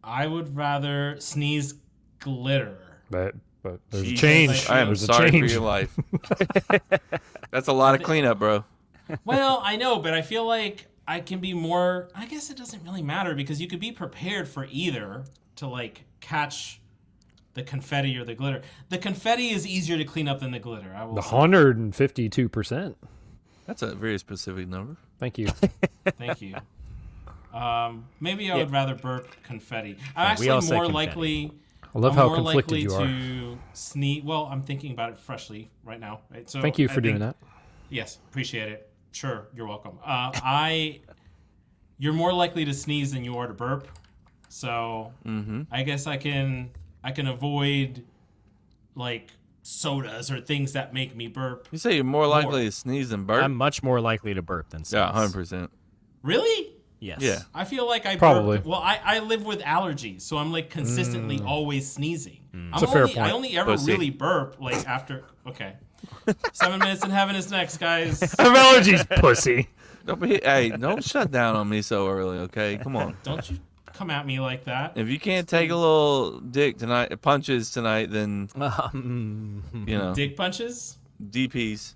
I would rather sneeze glitter. But there's Jesus, a change. I am There's a sorry change. for your life. That's a lot of cleanup, bro. Well, I know, but I feel like I can be more. I guess it doesn't really matter because you could be prepared for either to like catch the confetti or the glitter. The confetti is easier to clean up than the glitter. I will. The say. 152%. That's a very specific number. Thank you. Thank you. Maybe I would rather burp confetti. I'm we all actually said more confetti. likely I love I'm how more conflicted likely you are. to sneeze. Well, I'm thinking about it freshly right now. Right? So Thank you for I doing think- that. Yes, appreciate it. Sure, you're welcome. You're more likely to sneeze than you are to burp. So I guess I can avoid like sodas or things that make me burp. You say you're more likely to sneeze than burp? I'm much more likely to burp than sneeze. Yeah, 100%. Really? Yes. Yeah. I feel like I Probably. burp. Well, I live with allergies, so I'm like consistently always sneezing. It's a fair point. I only ever Pussy. really burp like after. Okay. 7 minutes in heaven is next, guys. I have allergies, pussy. Don't shut down on me so early, okay? Come on. Don't you come at me like that. If you can't take a little dick tonight, punches tonight, then you know, Dick punches? DPs.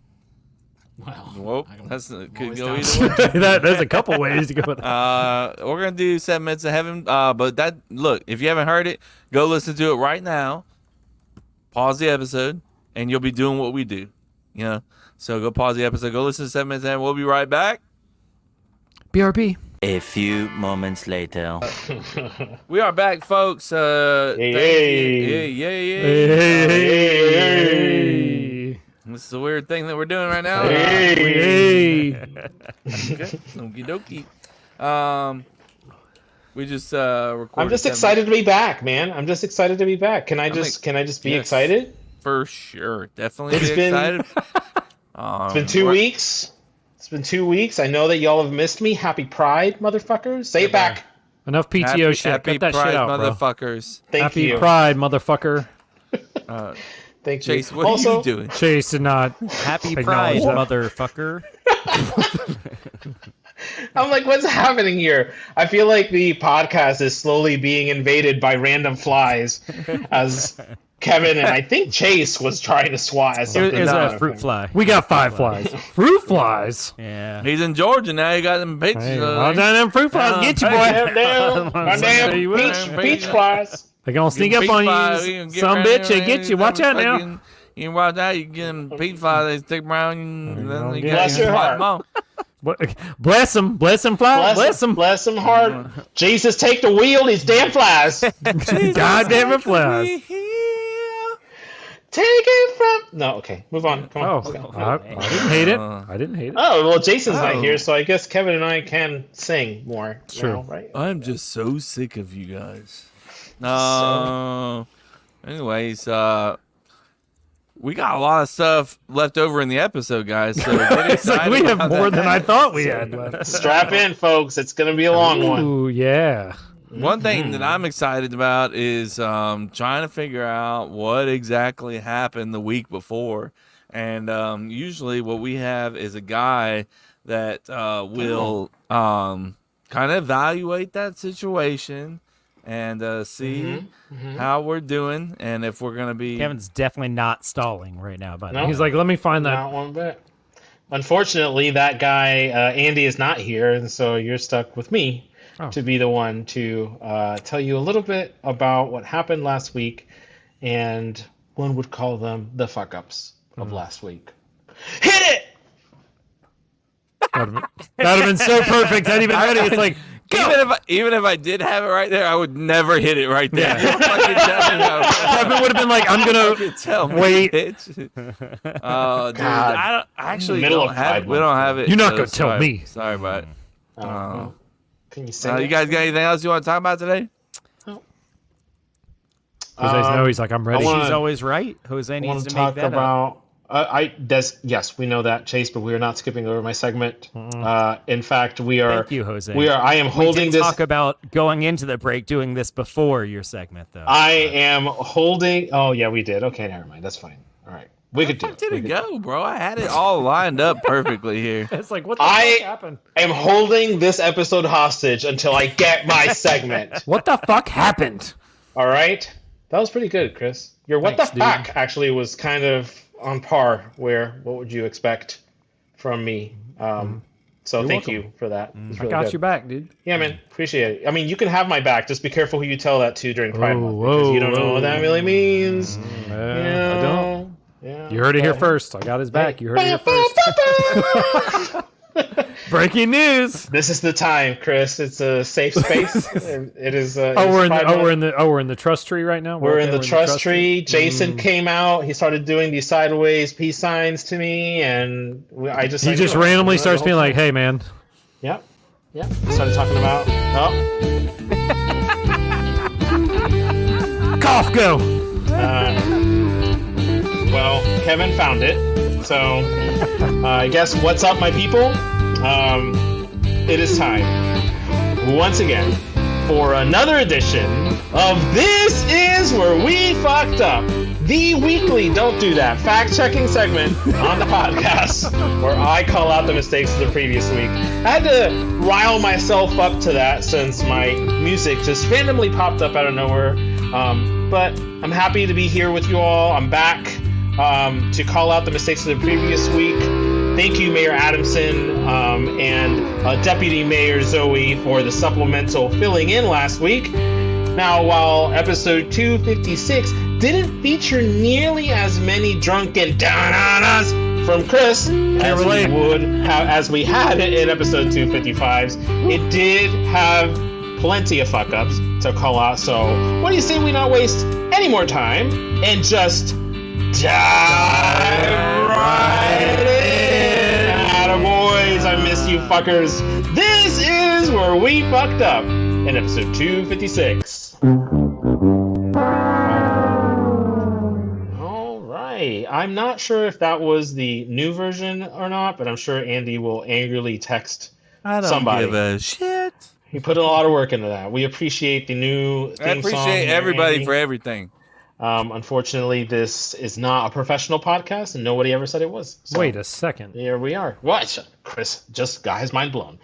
Wow. Whoa, I don't- that's I'm could always go down either for way. There's a couple ways to go with that. We're gonna do 7 minutes of heaven. But that look, if you haven't heard it, go listen to it right now. Pause the episode, and you'll be doing what we do. You know, so go pause the episode, go listen to 7 minutes of heaven. We'll be right back. BRB. A few moments later. We are back, folks. Thank you. Hey. This is a weird thing that we're doing right now. Hey. Okay. Okie dokie. We just recorded. I'm just 7 excited to be back, man. I'm just excited to be back. Can I think- just be yes. excited? for sure. Definitely It's be been- excited. It's been 2 weeks. It's been 2 weeks. I know that y'all have missed me. Happy Pride, motherfuckers. Say it back. Enough PTO shit. Happy Get that Pride, shit out, bro. motherfuckers. Thank Happy you. Pride, motherfucker. Thank Chase, you. what are Also, you doing? Chase did not. Happy Acknowledge Pride, that. motherfucker. I'm like, what's happening here? I feel like the podcast is slowly being invaded by random flies as Kevin and I think Chase was trying to swat at something. It was else. a fruit fly. We got 5 flies. Fruit flies. Yeah. He's in Georgia now. He got them pictures. Hey, all done them fruit flies. Get you, Damn, boy. my damn You peach flies. They gonna sneak up on you. Some bitch, they get you. Watch out now. You can watch out. You get them peach flies. They stick around. And then they Bless your heart. Bless him. Bless him, fly. Bless him. Bless him hard. Jesus, take the wheel. These damn flies. Goddamn it, flies. Take it from. No, okay. Move on. Come on. Oh, Let's go. I didn't hate it. I didn't hate it. Oh, well, Jason's not Oh. here, so I guess Kevin and I can sing more. True. Now, right? I'm just so sick of you guys. No. Anyways, we got a lot of stuff left over in the episode, guys. So get It's like excited we have about more that. than I thought we had left. Strap in, folks. It's going to be a long one. Ooh, yeah. One thing that I'm excited about is trying to figure out what exactly happened the week before. And usually what we have is a guy that will kind of evaluate that situation and see how we're doing and if we're going to be... Kevin's definitely not stalling right now, by the No. way. He's like, let me find that. Not one bit. Unfortunately, that guy, Andy, is not here, and so you're stuck with me to be the one to tell you a little bit about what happened last week, and one would call them the fuck-ups of last week. Hit it! That'd have been so perfect. I didn't even ready. It's like, Even if I did have it right there, I would never hit it right there. Yeah. Fucking tell me how- Kevin would have been like, I'm gonna Tell me, wait. bitch. Oh, dude, God. I actually Middle don't of have Pride it. We don't have it. You're not so gonna tell sorry- me. Sorry about it. Can you say You guys got anything else you want to talk about today? Jose's no, he's like, I'm ready. I wanna- She's always right. Jose I needs want to to make talk that up. about. Yes, we know that, Chase, but we are not skipping over my segment. In fact, we are. Thank you, Jose. I am We holding did this. talk about going into the break, doing this before your segment, though. I am holding. Oh yeah, we did. Okay, never mind. That's fine. All right, we could do How it. did We it could- go, bro? I had it all lined up perfectly here. It's like, what the I- fuck happened? I am holding this episode hostage until I get my segment. What the fuck happened? All right, that was pretty good, Chris. Your what Thanks, the dude. fuck actually was kind of on par. What would you expect from me? So thank welcome. you for that. It's I really got good. your back, dude. Yeah, man, appreciate it. I mean, you can have my back. Just be careful who you tell that to during Pride Month, because whoa, you don't know what that really means. I don't. Yeah. You heard it here first. I got his back. You heard it here first. Breaking news. This is the time, Chris. It's a safe space. It is. We're in the trust tree right now. We're in the trust tree. Jason came out. He started doing these sideways peace signs to me, and I just randomly starts being like, "Hey, man." Yep. Yeah. Started talking about. Oh. Cough. Go. Well, Kevin found it. So, I guess what's up, my people? It is time once again for another edition of This Is Where We Fucked Up, the weekly Don't Do That fact-checking segment on the podcast where I call out the mistakes of the previous week. I had to rile myself up to that since my music just randomly popped up out of nowhere. But I'm happy to be here with you all. I'm back to call out the mistakes of the previous week. Thank you, Mayor Adamson and Deputy Mayor Zoe for the supplemental filling in last week. Now, while episode 256 didn't feature nearly as many drunken down-on-us from Chris as we had in episode 255's, it did have plenty of fuck-ups to call out. So what do you say we not waste any more time and just dive right in? Attaboys, I miss you fuckers. This is where we fucked up in episode 256. All right. I'm not sure if that was the new version or not, but I'm sure Andy will angrily text somebody. I don't give a shit. He put a lot of work into that. We appreciate the new theme I appreciate song, everybody Andy. for everything. Unfortunately, this is not a professional podcast, and nobody ever said it was. So Wait a second. here we are. What? Chris just got his mind blown.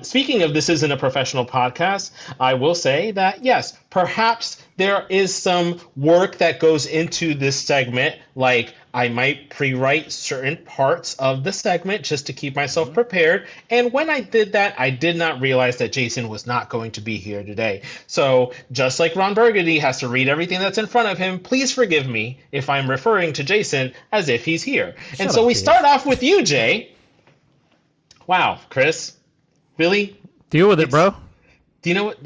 Speaking of this isn't a professional podcast, I will say that, yes, perhaps there is some work that goes into this segment, like I might pre-write certain parts of the segment just to keep myself prepared. And when I did that, I did not realize that Jason was not going to be here today. So just like Ron Burgundy has to read everything that's in front of him, please forgive me if I'm referring to Jason as if he's here. And so we start off with you, Jay. Wow, Chris. Really? Deal with it, bro. Do you know what?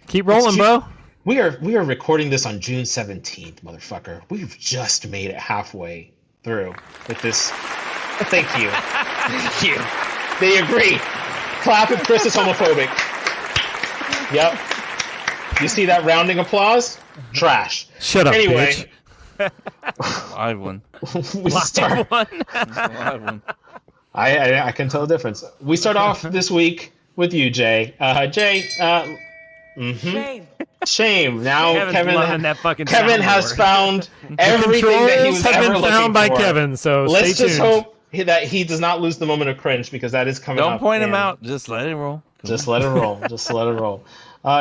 Keep rolling, bro. We are recording this on June 17th, motherfucker. We've just made it halfway through with this. Thank you. Thank you. They agree. Clap if Chris is homophobic. Yep. You see that rounding applause? Trash. Shut up, anyway, bitch. Live one. We start. Live one. I can tell the difference. We start off this week with you, Jay. Jay. Shame. Now Kevin has found everything that he was have ever been found by looking for. Kevin. So Let's stay just tuned. hope that he does not lose the moment of cringe, because that is coming up. Don't point him and out. Just let it roll. Just let it roll. Just let it roll.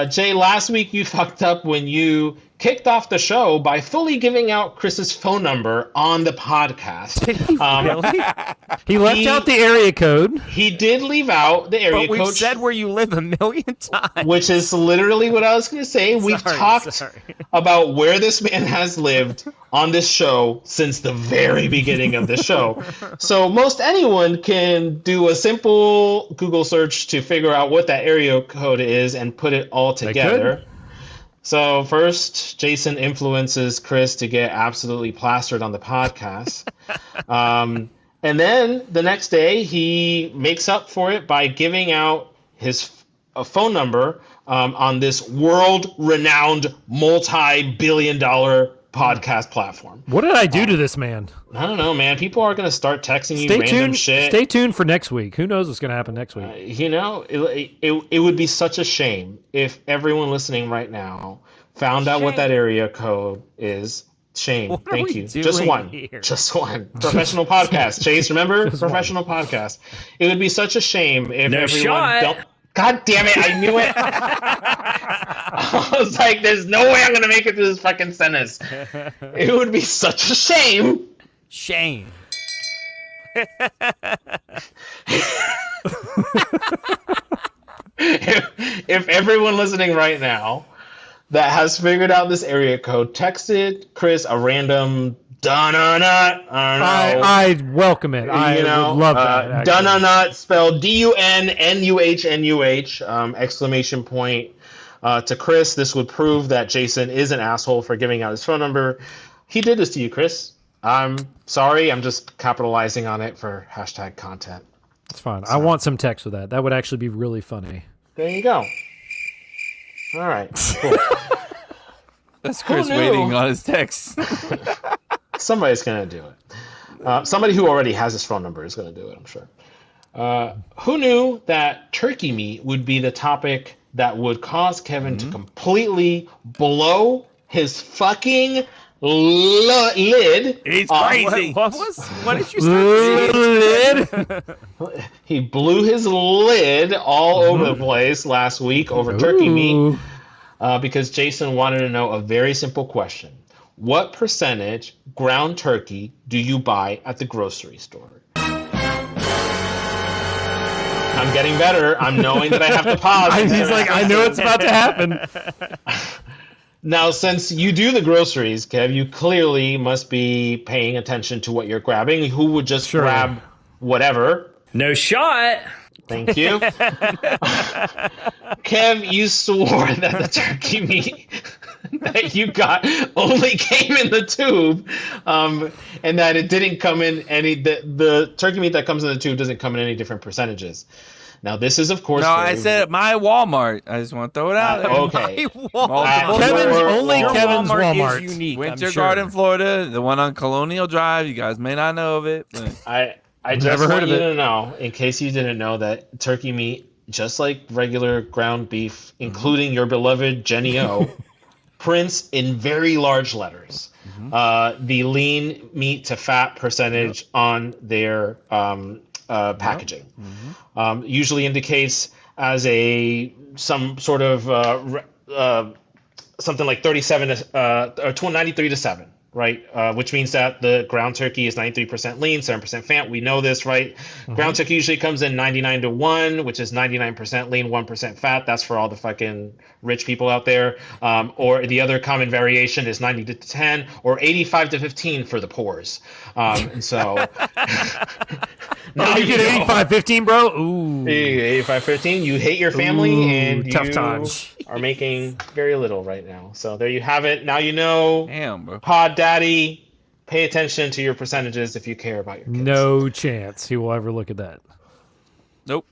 Jay, last week you fucked up when you kicked off the show by fully giving out Chris's phone number on the podcast. He left out the area code. He did leave out the area But we've code. said where you live a million times. Which is literally what I was going to say. We've talked about where this man has lived on this show since the very beginning of the show. So most anyone can do a simple Google search to figure out what that area code is and put it all together. So first, Jason influences Chris to get absolutely plastered on the podcast. And then the next day, he makes up for it by giving out his phone number on this world-renowned, multi-billion-dollar podcast platform. What did I do to this man? I don't know, man. People are going to start texting you random shit. Stay tuned for next week. Who knows what's going to happen next week? It would be such a shame if everyone listening right now found out what that area code is. Shame. Thank you. Just one. Just one. Professional podcast. Chase, remember? Professional podcast. It would be such a shame if everyone don't. God damn it, I knew it. I was like, there's no way I'm going to make it through this fucking sentence. It would be such a shame. Shame. If everyone listening right now that has figured out this area code texted Chris a random Dununut. I welcome it. I would love that. Dununut spelled Dunnuhnuh exclamation point to Chris. This would prove that Jason is an asshole for giving out his phone number. He did this to you, Chris. I'm sorry. I'm just capitalizing on it for hashtag content. It's fine. I want some text with that. That would actually be really funny. There you go. All right. Cool. That's Chris waiting on his text. Somebody's going to do it. Somebody who already has his phone number is going to do it, I'm sure. Who knew that turkey meat would be the topic that would cause Kevin to completely blow his fucking lid? He's crazy. What did you start Lid? He blew his lid all over the place last week over turkey meat because Jason wanted to know a very simple question. What percentage ground turkey do you buy at the grocery store? I'm getting better. I'm knowing that I have to pause. He's like, I know it's about to happen. Now, since you do the groceries, Kev, you clearly must be paying attention to what you're grabbing. Who would just grab whatever? No shot. Thank you. Kev, you swore that the turkey meat that you got only came in the tube, and that it didn't come in any. The turkey meat that comes in the tube doesn't come in any different percentages. Now, this is, of course... No, I said my Walmart. I just want to throw it out there. Okay. Kevin's Walmart. Is unique, Winter I'm sure. Garden, Florida, the one on Colonial Drive. You guys may not know of it. But... I just Never heard want of you it. to know, in case you didn't know, that turkey meat, just like regular ground beef, including your beloved Jenny O, prints in very large letters. The lean meat to fat percentage on their packaging usually indicates as some sort of something like 37 or 93 to 7. Right, which means that the ground turkey is 93% lean, 7% fat. We know this, right? Ground turkey usually comes in 99 to 1, which is 99% lean, 1% fat. That's for all the fucking rich people out there. Or the other common variation is 90 to 10 or 85 to 15 for the poors. And so... Now you get 85-15, bro? Ooh. 85-15. You hate your family and tough you times. are making very little right now. So there you have it. Now you know. Damn, bro. Pod Daddy, pay attention to your percentages if you care about your kids. No chance he will ever look at that. Nope.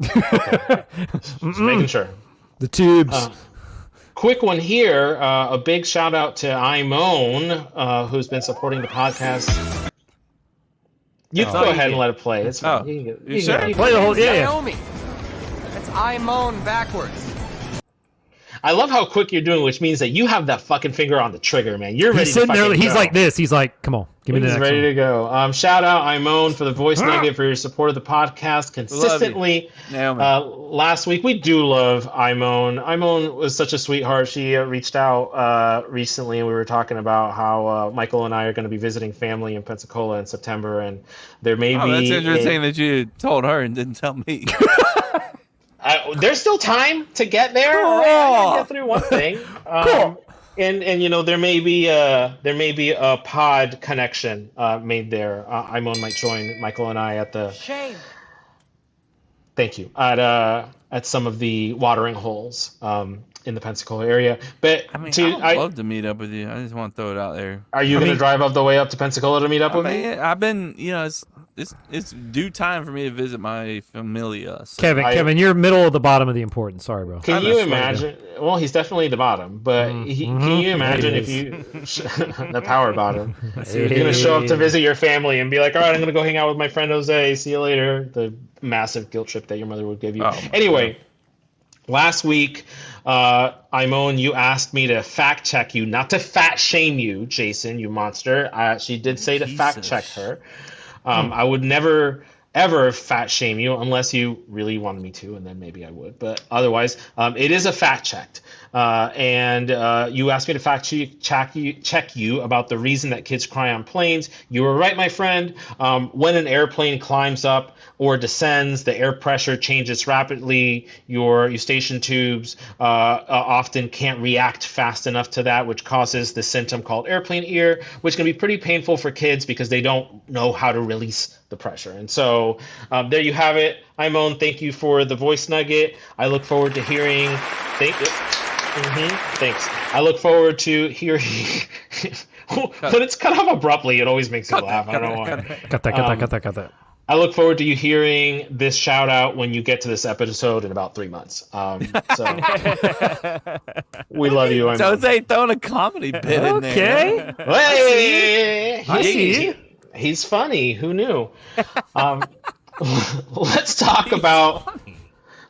Just making sure. The tubes. Quick one here. A big shout out to Imone, who's been supporting the podcast. You can go ahead and let it play. It's fine. Oh. You sure? can Play the whole yeah. Naomi. That's I moan backwards. I love how quick you're doing, which means that you have that fucking finger on the trigger, man. You're ready He's to sitting fucking there. He's go. like this. He's like, come on, give me the He's next ready one. to go. Shout out Imone for the voice nugget for your support of the podcast consistently. Last week, we do love Imone. Imone was such a sweetheart. She reached out recently, and we were talking about how Michael and I are going to be visiting family in Pensacola in September, and there may be... That's interesting that you told her and didn't tell me. There's still time to get there. Cool. Right? I can get through one thing. Cool. And you know there may be a pod connection made there. Imone might join Michael and I at the Shame. Thank you at some of the watering holes in the Pensacola area. But I mean, I'd love to meet up with you. I just want to throw it out there. Are you going to drive all the way up to Pensacola to meet up with me? I've been, it's due time for me to visit my familia. So. Kevin, you're middle of the bottom of the important. Sorry, bro. Can you imagine? Well, he's definitely the bottom, but can you imagine if you the power bottom? You're going to show up to visit your family and be like, all right, I'm going to go hang out with my friend Jose. See you later. The massive guilt trip that your mother would give you. Anyway, last week, Imone, you asked me to fact check you, not to fat shame you, Jason, you monster. She did say to fact check her. I would never, ever fat shame you unless you really wanted me to, and then maybe I would. But otherwise, it is a fact checked. And you asked me to fact check you about the reason that kids cry on planes. You were right, my friend. When an airplane climbs up or descends, the air pressure changes rapidly. Your eustachian tubes often can't react fast enough to that, which causes the symptom called airplane ear, which can be pretty painful for kids because they don't know how to release the pressure. And so there you have it. Imone, thank you for the voice nugget. I look forward to hearing. Thanks. I look forward to hearing. But it's cut off abruptly. It always makes me laugh. I don't know why. Cut that. I look forward to you hearing this shout out when you get to this episode in about 3 months. So we love you. So Jose throwing a comedy bit in there. Okay. Hey, He's funny. Who knew? Let's talk about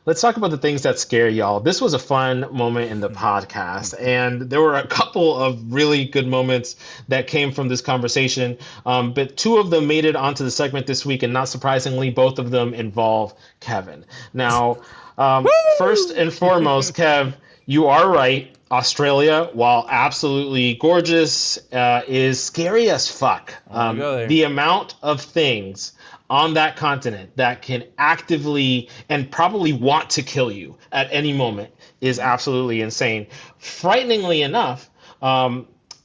the things that scare y'all. This was a fun moment in the podcast, and there were a couple of really good moments that came from this conversation. But two of them made it onto the segment this week, and not surprisingly, both of them involve Kevin. Now, first and foremost, Kev, you are right. Australia, while absolutely gorgeous, is scary as fuck. The amount of things on that continent that can actively and probably want to kill you at any moment is absolutely insane. Frighteningly enough,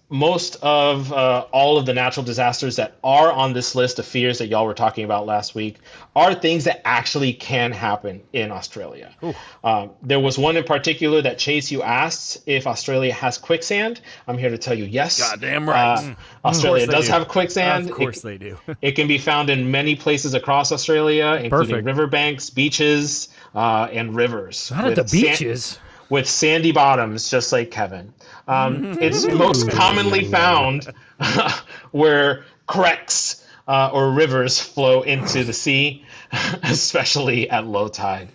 most of all of the natural disasters that are on this list of fears that y'all were talking about last week are things that actually can happen in Australia. There was one in particular that Chase, you asked if Australia has quicksand. I'm here to tell you yes. Goddamn right. Australia does have quicksand. Of course they do. It can be found in many places across Australia, including riverbanks, beaches, and rivers. Not at the beaches. With sandy bottoms, just like Kevin. It's most commonly found where creeks or rivers flow into the sea, especially at low tide.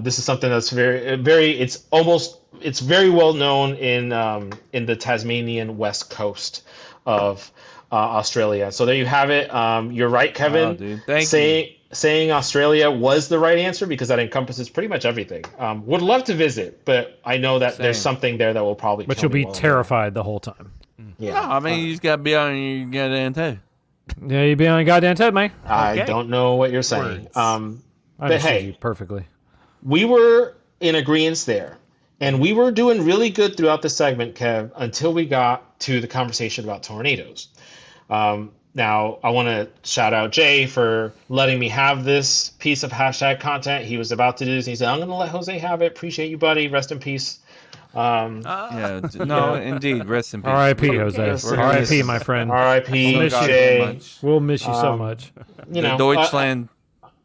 This is something that's it's very well known in the Tasmanian west coast of Australia. So there you have it. You're right, Kevin. Oh, dude. Thank you. Saying Australia was the right answer because that encompasses pretty much everything. Would love to visit, but I know that there's something there that will probably. But you'll be terrified the whole time. Yeah, no, I mean you just gotta be on your goddamn toe. Yeah, you be on your goddamn toe, man. I don't know what you're saying. I But hey, you perfectly. We were in agreement there, and we were doing really good throughout the segment, Kev, until we got to the conversation about tornadoes. Now, I want to shout out Jay for letting me have this piece of hashtag content. He was about to do this, and he said, I'm going to let Jose have it. Appreciate you, buddy. Rest in peace. Indeed. Rest in peace. R.I.P. Jose. R.I.P. my friend. R.I.P. Jay. We'll miss you so much. You know, Deutschland.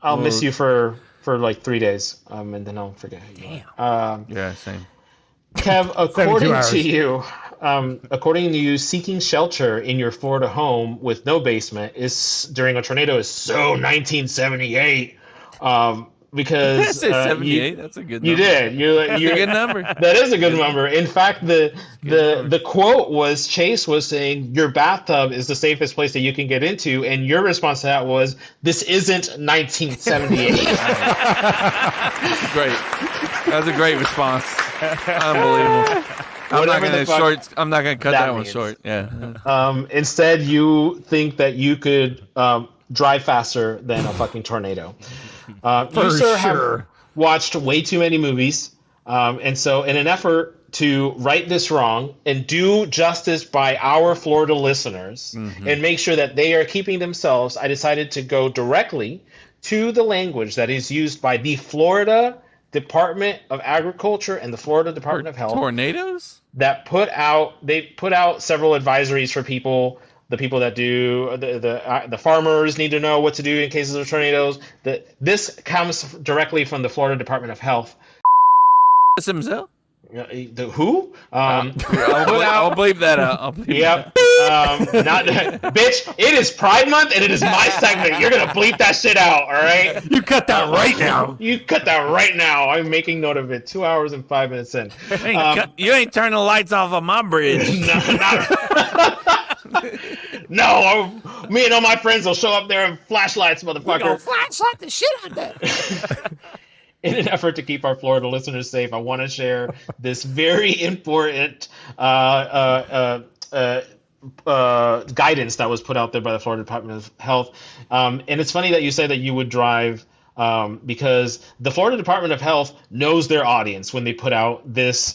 I'll miss you for like 3 days, and then I'll forget who you are. Yeah, same. Kev, according to you, seeking shelter in your Florida home with no basement during a tornado is so 1978. Because I said 78. That's a good number. You did. That's a good number. That is a good number. In fact, the quote was Chase was saying your bathtub is the safest place that you can get into, and your response to that was, "This isn't 1978." Great. That was a great response. Unbelievable. I'm not gonna cut that one short. Yeah. Instead, you think that you could drive faster than a fucking tornado. You, sir, have watched way too many movies, and so in an effort to right this wrong and do justice by our Florida listeners and make sure that they are keeping themselves, I decided to go directly to the language that is used by the Florida Department of Agriculture and the Florida Department of Health. Tornadoes? They put out several advisories for people. The people that do the farmers need to know what to do in cases of tornadoes. This comes directly from the Florida Department of Health. Himself? The who? I'll bleep that out. Yep. Bitch, it is Pride Month and it is my segment. You're gonna bleep that shit out, all right? You cut that right now. You cut that right now. I'm making note of it. 2 hours and 5 minutes in. You ain't turning the lights off on my bridge. No, me and all my friends will show up there in flashlights, motherfucker. We're gonna flashlight the shit out of that. in an effort to keep our Florida listeners safe, I want to share this very important guidance that was put out there by the Florida Department of Health. And it's funny that you say that you would drive because the Florida Department of Health knows their audience when they put out this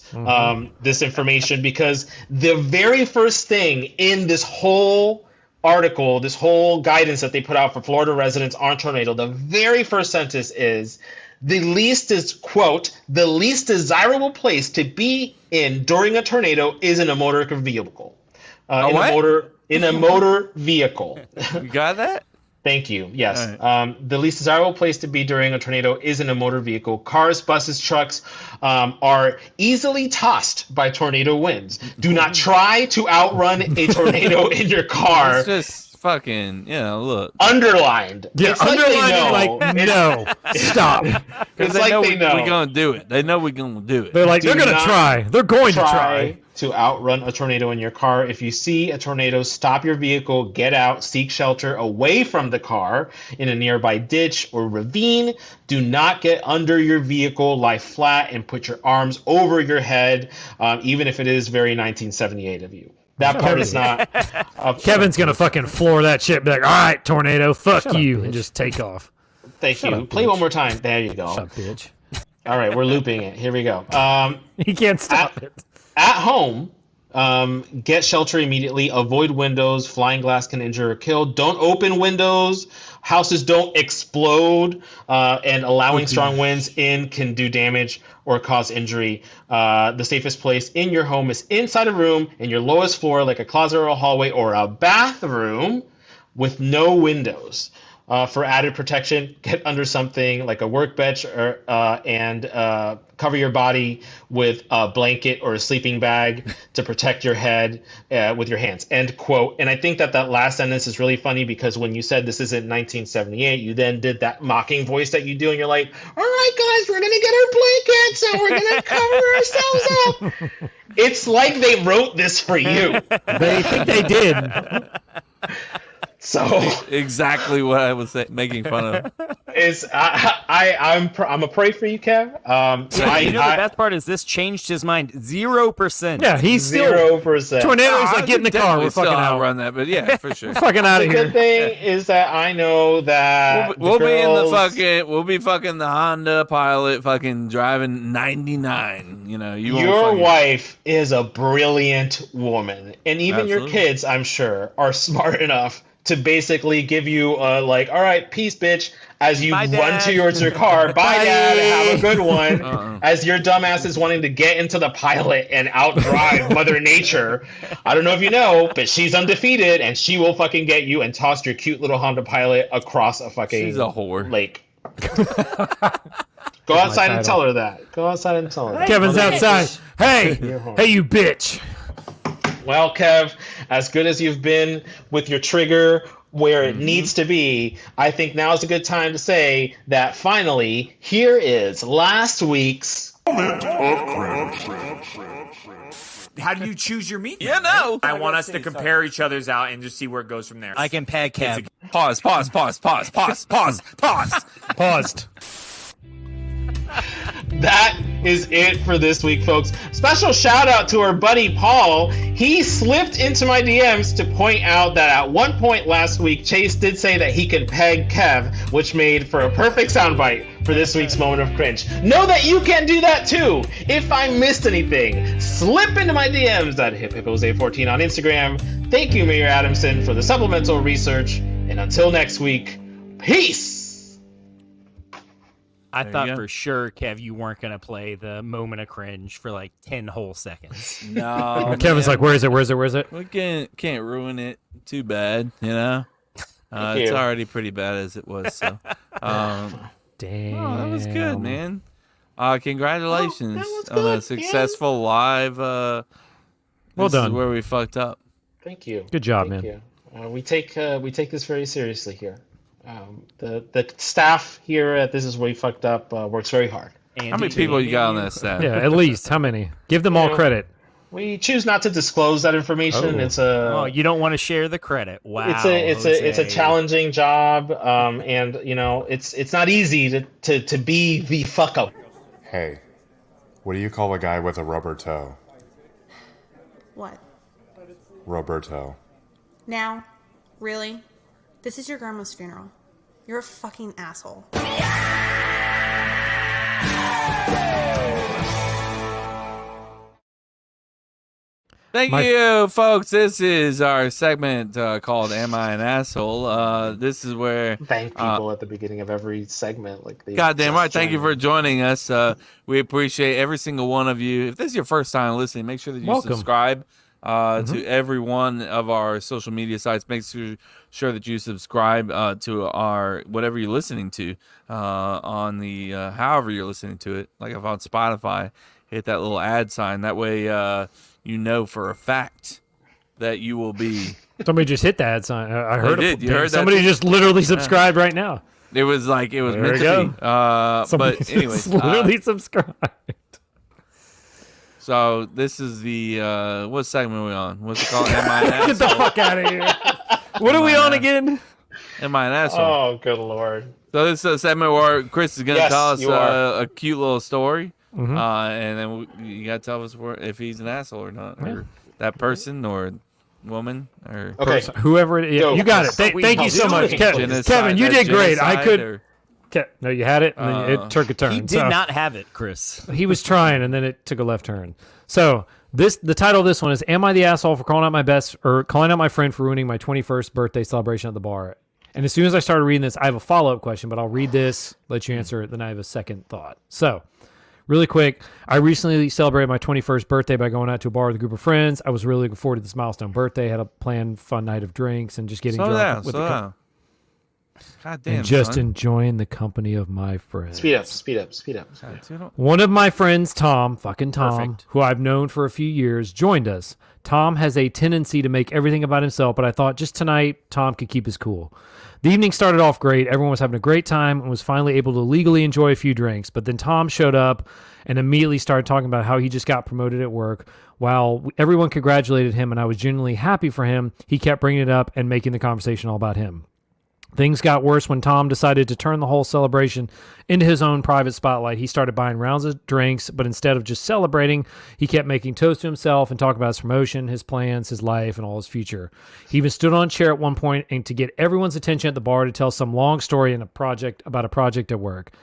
this information, because the very first thing in this whole article, this whole guidance that they put out for Florida residents on tornado, the very first sentence is, the least desirable place to be in during a tornado is in a motor vehicle. In a motor vehicle. You got that? Thank you. Yes. Right. The least desirable place to be during a tornado is in a motor vehicle. Cars, buses, trucks are easily tossed by tornado winds. Do not try to outrun a tornado in your car. It's just fucking, look. Underlined. Yeah, it's underlined like they no. know. Stop. It's they like know they know. we're going to do it. They know we're going to do it. They're like, they're going to try. They're going to try. To outrun a tornado in your car. If you see a tornado, stop your vehicle, get out, seek shelter away from the car in a nearby ditch or ravine. Do not get under your vehicle, lie flat, and put your arms over your head, even if it is very 1978 of you. That part is not. Kevin's going to fucking floor that shit, be like, all right, tornado, fuck you, and just take off. Thank you. Play one more time. There you go. Shut up, bitch. All right, we're looping it. Here we go. He can't stop it. At home, get shelter immediately. Avoid windows. Flying glass can injure or kill. Don't open windows. Houses don't explode. And allowing strong winds in can do damage or cause injury. The safest place in your home is inside a room in your lowest floor, like a closet or a hallway or a bathroom with no windows. For added protection, get under something like a workbench and cover your body with a blanket or a sleeping bag to protect your head with your hands. End quote. And I think that last sentence is really funny because when you said this isn't 1978, you then did that mocking voice that you do, and you're like, all right, guys, we're going to get our blankets and we're going to cover ourselves up. It's like they wrote this for you. They think they did. So exactly what I was making fun of. I'm a pray for you, Kev. The best part is this changed his mind 0%. Yeah, he's still 0%. Tornado's like, get in the car. We're fucking out. Run that, but yeah, for sure. We're fucking out of The here. good thing is that I know that we'll be in the fucking. We'll be fucking the Honda Pilot, fucking driving 99. Your wife is a brilliant woman, and even your kids, I'm sure, are smart enough to basically give you all right, peace, bitch, as you run towards your car. Bye, Dad, have a good one. As your dumbass is wanting to get into the Pilot and outdrive Mother Nature. I don't know if you know, but she's undefeated, and she will fucking get you and toss your cute little Honda Pilot across a fucking She's a whore. lake. Go outside and tell her that. Go outside and tell her that. Kevin's outside. Hey, you bitch. Well, Kev, as good as you've been with your trigger where it needs to be, I think now is a good time to say that finally, here is last week's Moment of Cringe. How do you choose your meat? Yeah, no. I want us to compare each other's out and just see where it goes from there. I can peg Kev. Pause. Paused. That is it for this week, folks. Special shout out to our buddy Paul. He slipped into my DMs to point out that at one point last week, Chase did say that he could peg Kev, which made for a perfect soundbite for this week's Moment of Cringe. Know that you can do that too. If I missed anything, slip into my DMs at HipHipHose14 on Instagram. Thank you, Mayor Adamson, for the supplemental research. And until next week, peace! I thought for sure, Kev, you weren't going to play the Moment of Cringe for like 10 whole seconds. No. Kevin's like, where is it? We can't ruin it too bad, It's already pretty bad as it was, so. Damn. Oh, that was good, man. Congratulations good, on a successful live. Well this done. Is where we fucked up. Thank you. Good job, Thank man. you. We take this very seriously here. The staff here at This Is Where You Fucked Up works very hard. How many people you got on that staff? Yeah, at least. How many? Give them all credit. We choose not to disclose that information. It's a you don't want to share the credit. Wow. it's a challenging job, and it's not easy to be the fuck up. Hey, what do you call a guy with a rubber toe? What? Roberto. Now? Really? This is your grandma's funeral. You're a fucking asshole. Thank you, folks. This is our segment called "Am I an Asshole?" This is where Thank people at the beginning of every segment, like they. Goddamn right. Thank you for joining us. We appreciate every single one of you. If this is your first time listening, make sure that you subscribe to every one of our social media sites. Make sure that you subscribe to our whatever you're listening to on the however you're listening to it. Like if on Spotify, hit that little ad sign. That way. You know for a fact that you will be. Somebody just hit the ad sign. I heard it. You heard somebody that? just literally subscribed right now. It was like it was There meant we to be. Somebody But anyways, just literally subscribed. So this is the what segment are we on? What's it called? Am I an asshole? Get the fuck out of here. What are we on again? Am I an asshole? Oh, good lord. So this is a segment where Chris is going to tell us you are. a cute little story. And then you got to tell us if he's an asshole or not. Or that person or woman or Okay. Whoever it is. Go. You got it. Thank you so much, Kevin. Kevin, you did great. I could. No, you had it, and then it took a turn. He did not have it, Chris. He was trying, and then it took a left turn. So the title of this one is "Am I the asshole for calling out my friend for ruining my 21st birthday celebration at the bar?" And as soon as I started reading this, I have a follow-up question, but I'll read this, let you answer it, then I have a second thought. So, really quick, I recently celebrated my 21st birthday by going out to a bar with a group of friends. I was really looking forward to this milestone birthday. Had a planned fun night of drinks and just getting drunk with the God damn, and just son. enjoying the company of my friends. Speed up. One of my friends, Tom, Perfect. who I've known for a few years, joined us. Tom has a tendency to make everything about himself, but I thought just tonight, Tom could keep his cool. The evening started off great. Everyone was having a great time and was finally able to legally enjoy a few drinks. But then Tom showed up and immediately started talking about how he just got promoted at work. While everyone congratulated him and I was genuinely happy for him, he kept bringing it up and making the conversation all about him. Things got worse when Tom decided to turn the whole celebration into his own private spotlight. He started buying rounds of drinks, but instead of just celebrating, he kept making toasts to himself and talking about his promotion, his plans, his life, and all his future. He even stood on a chair at one point and to get everyone's attention at the bar to tell some long story about a project at work.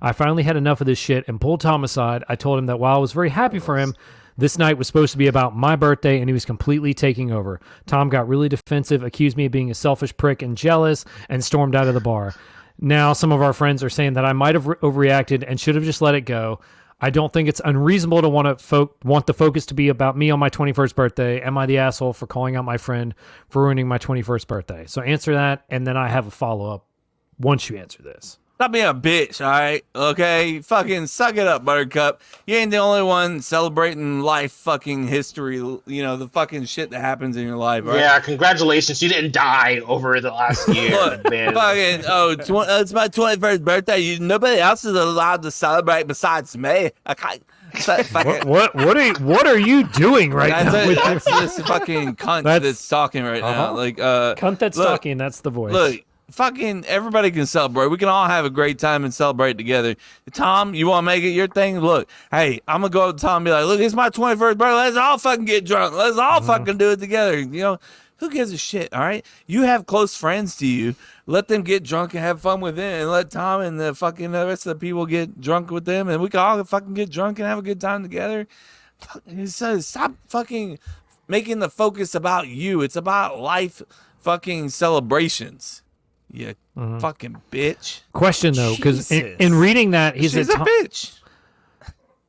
I finally had enough of this shit and pulled Tom aside. I told him that while I was very happy for him, this night was supposed to be about my birthday, and he was completely taking over. Tom got really defensive, accused me of being a selfish prick and jealous, and stormed out of the bar. Now, some of our friends are saying that I might have overreacted and should have just let it go. I don't think it's unreasonable to want the focus to be about me on my 21st birthday. Am I the asshole for calling out my friend for ruining my 21st birthday? So answer that, and then I have a follow-up once you answer this. Stop being a bitch, all right? Okay? Fucking suck it up, Buttercup. You ain't the only one celebrating life fucking history, you know, the fucking shit that happens in your life, right? Yeah, congratulations. You didn't die over the last year. Look, man. fucking, it's my 21st birthday. Nobody else is allowed to celebrate besides me. I can't. What are you doing right now? That's this fucking cunt that's talking right now. Like, cunt that's talking, that's the voice. Look. Fucking everybody can celebrate. We can all have a great time and celebrate together. Tom, you want to make it your thing? Look, hey, I'm going to go up to Tom and be like, look, it's my 21st birthday. Let's all fucking get drunk. Let's all fucking do it together. You know, who gives a shit, all right? You have close friends to you. Let them get drunk and have fun with them. And let Tom and the rest of the people get drunk with them. And we can all fucking get drunk and have a good time together. Stop fucking making the focus about you. It's about life fucking celebrations. You fucking bitch. Question though, because in reading that, she's a bitch.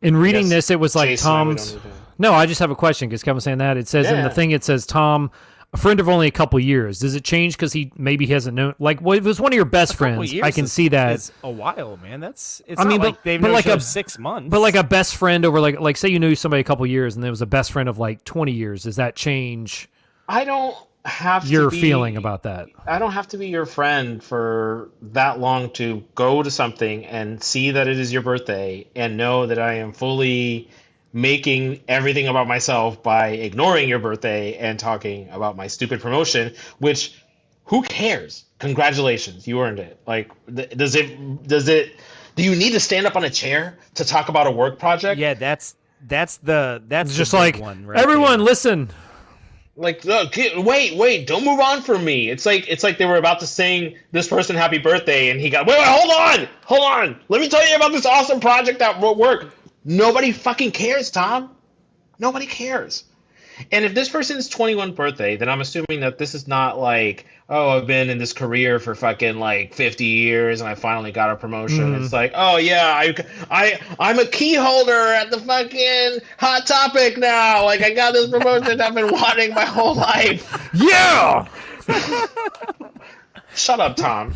In reading this, it was like Jason, Tom's. No, I just have a question because Kevin was saying that it says in the thing, it says Tom, a friend of only a couple years. Does it change because he hasn't known? Like, well, if it was one of your best friends, I can see that. It's a while, man. It's I mean, like they've known like each other 6 months. But like a best friend over like say you knew somebody a couple years and there was a best friend of like 20 years. Does that change? I don't have your to be, feeling about that. I don't have to be your friend for that long to go to something and see that it is your birthday and know that I am fully making everything about myself by ignoring your birthday and talking about my stupid promotion, which who cares? Congratulations, you earned it. Like, does it do you need to stand up on a chair to talk about a work project? Yeah, that's It's the just big like, one right everyone, there. listen. Like, look, wait, don't move on from me. It's like they were about to sing this person happy birthday, and he got wait, hold on. Let me tell you about this awesome project that will work. Nobody fucking cares, Tom. Nobody cares. And if this person's 21st birthday, then I'm assuming that this is not like, oh, I've been in this career for fucking like 50 years and I finally got a promotion. It's like, oh yeah, I'm a key holder at the fucking Hot Topic now. Like, I got this promotion I've been wanting my whole life. Yeah. Shut up, Tom.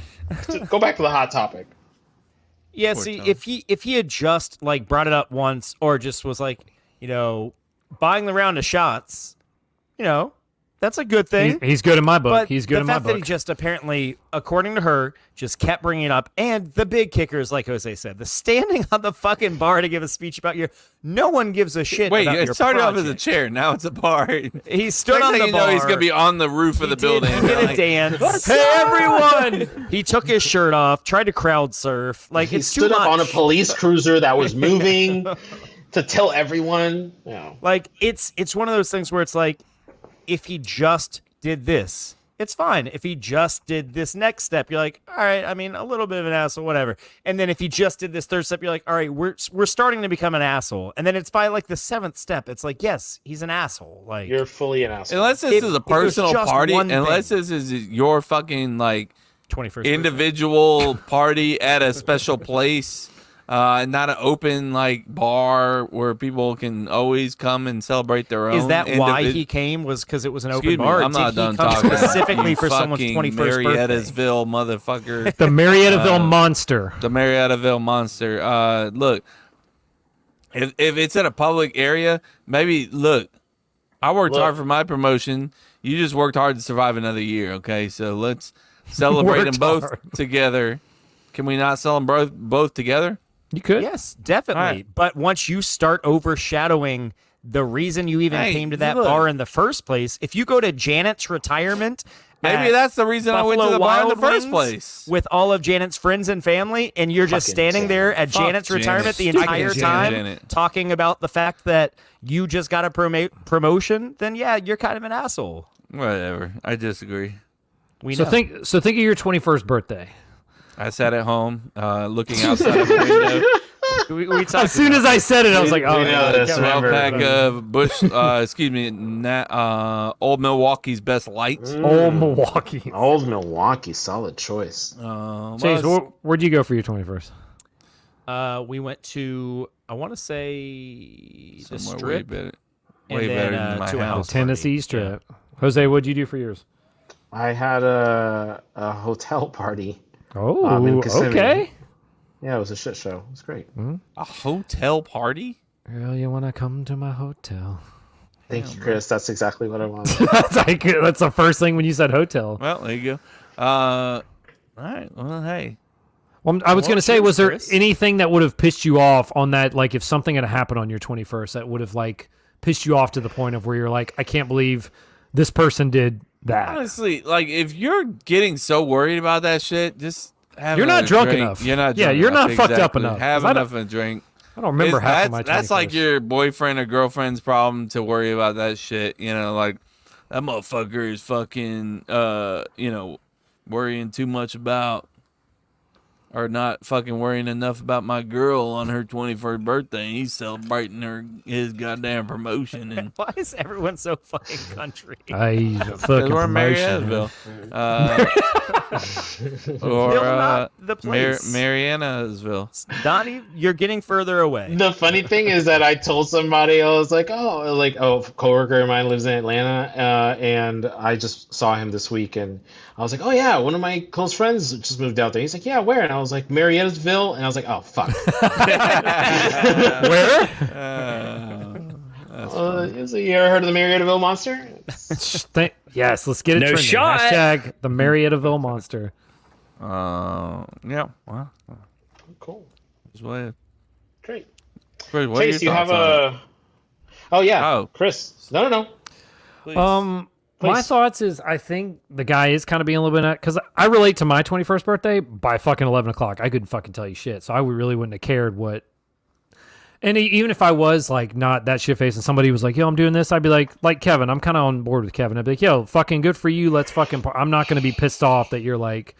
Go back to the Hot Topic. Yeah, Poor see, Tom. if he had just like brought it up once, or just was like, buying the round of shots, that's a good thing. He's good in my book. But He's good in my the fact that he book. just apparently, according to her, just kept bringing it up, and the big kickers, like Jose said, the standing on the fucking bar to give a speech about no one gives a shit. Wait, about it your started off as a project. chair. Now it's a bar. He stood Next on thing the you bar. know, he's gonna be on the roof of the building. He did a Like, dance. Hey, everyone! He took his shirt off, tried to crowd surf. Like, He it's stood too up on a much. police cruiser that was moving to tell everyone. Like, it's one of those things where it's like, if he just did this, it's fine. If he just did this next step, you're like, all right, I mean, a little bit of an asshole, whatever. And then if he just did this third step, you're like, all right, we're starting to become an asshole. And then it's by like the seventh step, it's like, yes, he's an asshole. Like, You're fully an asshole. unless this is a if it was personal just party, one unless thing. this is your fucking like 21st individual party at a special place, not an open like bar where people can always come and celebrate their own. Is that why individ- he came? Was because it was an Excuse open me, bar? I'm Did not he done come talking. specifically You for someone's fucking 21st birthday? Mariettasville motherfucker. The Mariettasville monster. The Mariettasville monster. Look, if it's in a public area, maybe look. I worked hard for my promotion. You just worked hard to survive another year. Okay, so let's celebrate them Worked both hard. together. Can we not sell them both together? You could. Yes, definitely. All right. But once you start overshadowing the reason you even Hey, came to that look. bar in the first place, if you go to Janet's retirement, Maybe at that's the reason I went to Buffalo the bar in the Wild first Wings place. with all of Janet's friends and family, and you're just Fucking standing there at Fuck Janet's Janet. retirement the Stupid entire Janet. time Janet. talking about the fact that you just got a promotion, then yeah, you're kind of an asshole. Whatever. I disagree. We So know. think of your 21st birthday. I sat at home looking outside of the window. we talked As soon as I said it, I was like, oh, we know yeah, this. yeah, 12 Remember, pack of Bush, Old Milwaukee's Best Lights. Old Milwaukee. Old Milwaukee, solid choice. Chase, where'd you go for your 21st? we went to, I want to say, the Somewhere Strip. way and better then, than my to a house. house Tennessee Strip. Jose, what'd you do for yours? I had a hotel party. Oh, in Kissimmee. okay. Yeah, it was a shit show. It was great. A hotel party? Girl, you want to come to my hotel? Thank you, Chris. That's exactly what I wanted. That's the first thing when you said hotel. Well, there you go. All right. Well, hey. Well, I was Well, going to say, cheers, was there Chris. anything that would have pissed you off on that? Like, if something had happened on your 21st that would have like pissed you off to the point of where you're like, I can't believe this person did that. Honestly, like, if you're getting so worried about that shit, just have You're not another drunk drink. enough. You're not Yeah, drunk you're enough. not fucked up Exactly. enough. Have 'Cause I enough of a drink. I don't remember half that's, of my 21st. That's like your boyfriend or girlfriend's problem to worry about that shit. You know, like, that motherfucker is fucking, worrying too much about, or not fucking worrying enough about my girl on her 21st birthday. He's celebrating his goddamn promotion. And Why is everyone so fucking country? I because fucking we're in promotion. Mariettasville. Or Still not the place. Mariannasville. Donnie, you're getting further away. The funny thing is that I told somebody, I was like, a coworker of mine lives in Atlanta, and I just saw him this week, and I was like, oh yeah, one of my close friends just moved out there. He's like, yeah, where? And I was like, Mariettasville, and I was like, oh fuck. Where? You ever heard of the Mariettasville monster? Yes, let's get it No trending. shot. Hashtag the Mariettasville monster. Yeah. Well, Cool. just what. Great. Chris, what are Chase, your you have thoughts on it? Oh yeah. Oh. Chris. No. Please. My thoughts is I think the guy is kind of being a little bit because I relate to my 21st birthday by fucking 11 o'clock. I couldn't fucking tell you shit, so I really wouldn't have cared what. And even if I was like not that shit faced and somebody was like, yo, I'm doing this, I'd be like Kevin, I'm kind of on board with Kevin. I'd be like, yo, fucking good for you. Let's fucking. I'm not going to be pissed off that you're like.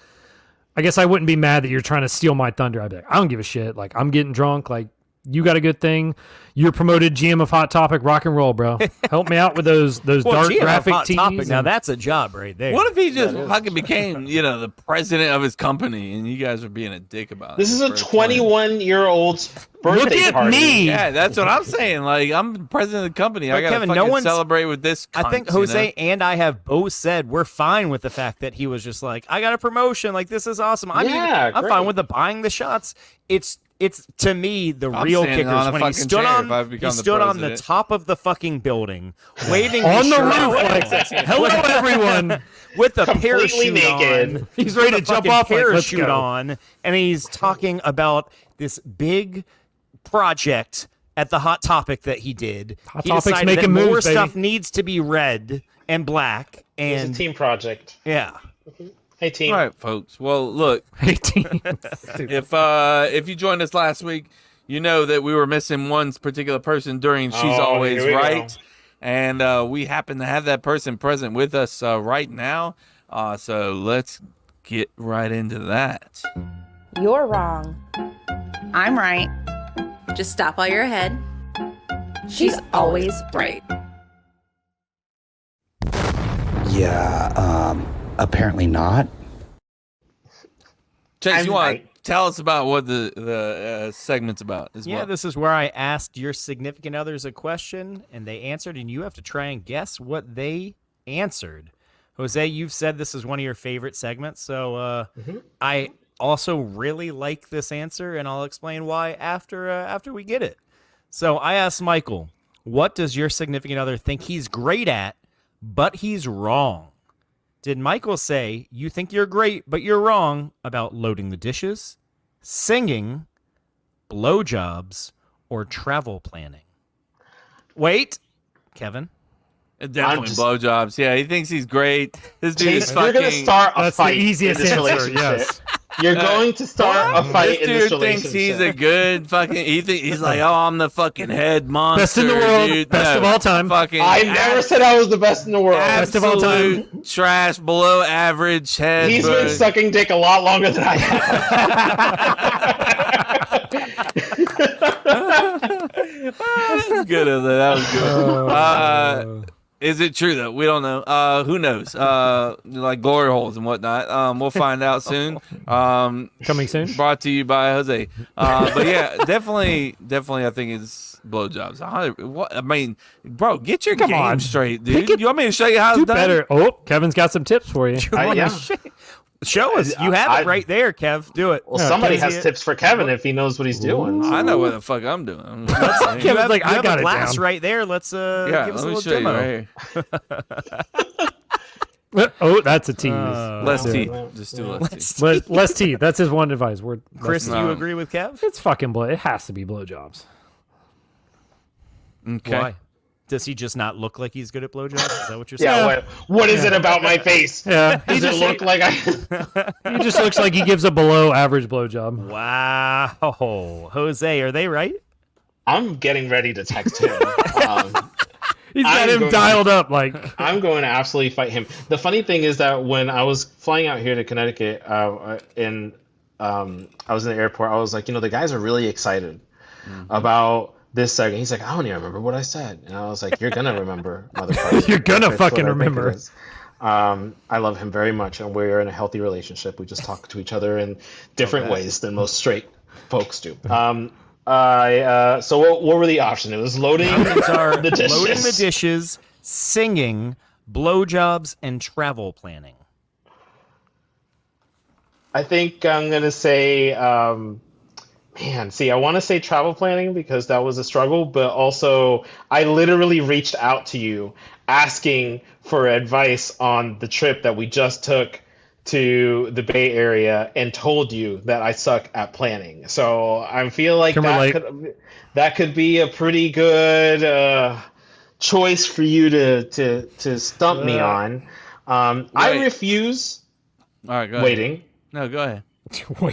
I guess I wouldn't be mad that you're trying to steal my thunder. I'd be like, I don't give a shit. Like I'm getting drunk. Like you got a good thing. You're promoted GM of Hot Topic. Rock and roll, bro. Help me out with those dark GM graphic Hot tees. Topic, now that's a job right there. What if he just fucking became, the president of his company, and you guys are being a dick about it? This is a 21-year-old's birthday Look at party. me. Yeah, that's what I'm saying. Like, I'm the president of the company. I But gotta Kevin, fucking celebrate with this. I think Jose and I have both said we're fine with the fact that he was just like, I got a promotion. Like, this is awesome. I'm great. fine with the buying the shots. It's to me the I'm real standing kicker on a is when he fucking stood chair on if I become he the stood on the president. top of the fucking building, waving On his the shirt roof, out like, hello everyone. with a Completely parachute naked. on. He's ready with to a jump fucking off, like, let's parachute go. on, and he's talking about this big project at the Hot Topic that he did. Hot He Topic's decided making that more moves, baby. stuff needs to be red and black, It's a and team project. yeah. Hey team. All right, folks. Well, look, 18. if you joined us last week, you know that we were missing one particular person during She's Oh, Always here we Right. go. And we happen to have that person present with us right now. So let's get right into that. You're wrong. I'm right. Just stop while you're ahead. She's always right. Yeah, apparently not. Chase, I'm you want right. to tell us about what the segment's about as Yeah, well? this is where I asked your significant others a question, and they answered, and you have to try and guess what they answered. Jose, you've said this is one of your favorite segments, so I also really like this answer, and I'll explain why after we get it. So I asked Michael, what does your significant other think he's great at, but he's wrong? Did Michael say, you think you're great, but you're wrong about loading the dishes, singing, blowjobs, or travel planning? Wait, Kevin. Definitely blowjobs. Yeah, he thinks he's great. This dude is Chase, fucking. you're gonna start a That's the fight easiest in this answer, relationship. yes. You're going to start a fight in This this dude thinks relationship. he's a good fucking. He's like, oh, I'm the fucking head monster, Best in the world, dude. best No, of all time. Fucking. I never said I was the best in the world. Best of all time. Absolute trash, below average head. He's been sucking dick a lot longer than I have. That's good. That was good. Is it true though? We don't know. Who knows? Like glory holes and whatnot. We'll find out soon. Coming soon. Brought to you by Jose. But yeah, definitely. I think it's blowjobs. What I mean, bro, get your Come game on. straight, Pick dude. it- You want me to show you how Do it's done? better. Oh, Kevin's got some tips for you. Yeah. Show us. You have it right there, Kev. Do it. Well, somebody Can I has see it? tips for Kevin if he knows what he's doing. I know what the fuck I'm doing. You have, like, you I have got a it glass down. right there. Let's Yeah, give us a let me little show you demo. right here. Oh, that's a tease. Less do teeth. it. Just do less teeth. Less teeth. That's his one advice. Chris, do you agree with Kev? It's fucking blow. It has to be blowjobs. Okay. Why? Does he just not look like he's good at blowjobs? Is that what you're saying? Yeah, what is it about my face? Yeah. Does it look like I... He just looks like he gives a below average blowjob. Wow. Jose, are they right? I'm getting ready to text him. He's got I'm him going- dialed up like. I'm going to absolutely fight him. The funny thing is that when I was flying out here to Connecticut, I was in the airport, I was like, the guys are really excited about this segment. He's like, I don't even remember what I said. And I was like, you're going to remember, motherfucker. You're gonna That's what fucking I think it remember. is. I love him very much, and we're in a healthy relationship. We just talk to each other in different ways than most straight folks do. So what were the options? It was loading the dishes. Loading the dishes, singing, blowjobs, and travel planning. I think I'm going to say, I want to say travel planning because that was a struggle, but also I literally reached out to you asking for advice on the trip that we just took to the Bay Area and told you that I suck at planning. So I feel like Can relate. that could be a pretty good choice for you to stump me on. I refuse. All right, go ahead. Waiting. No, go ahead.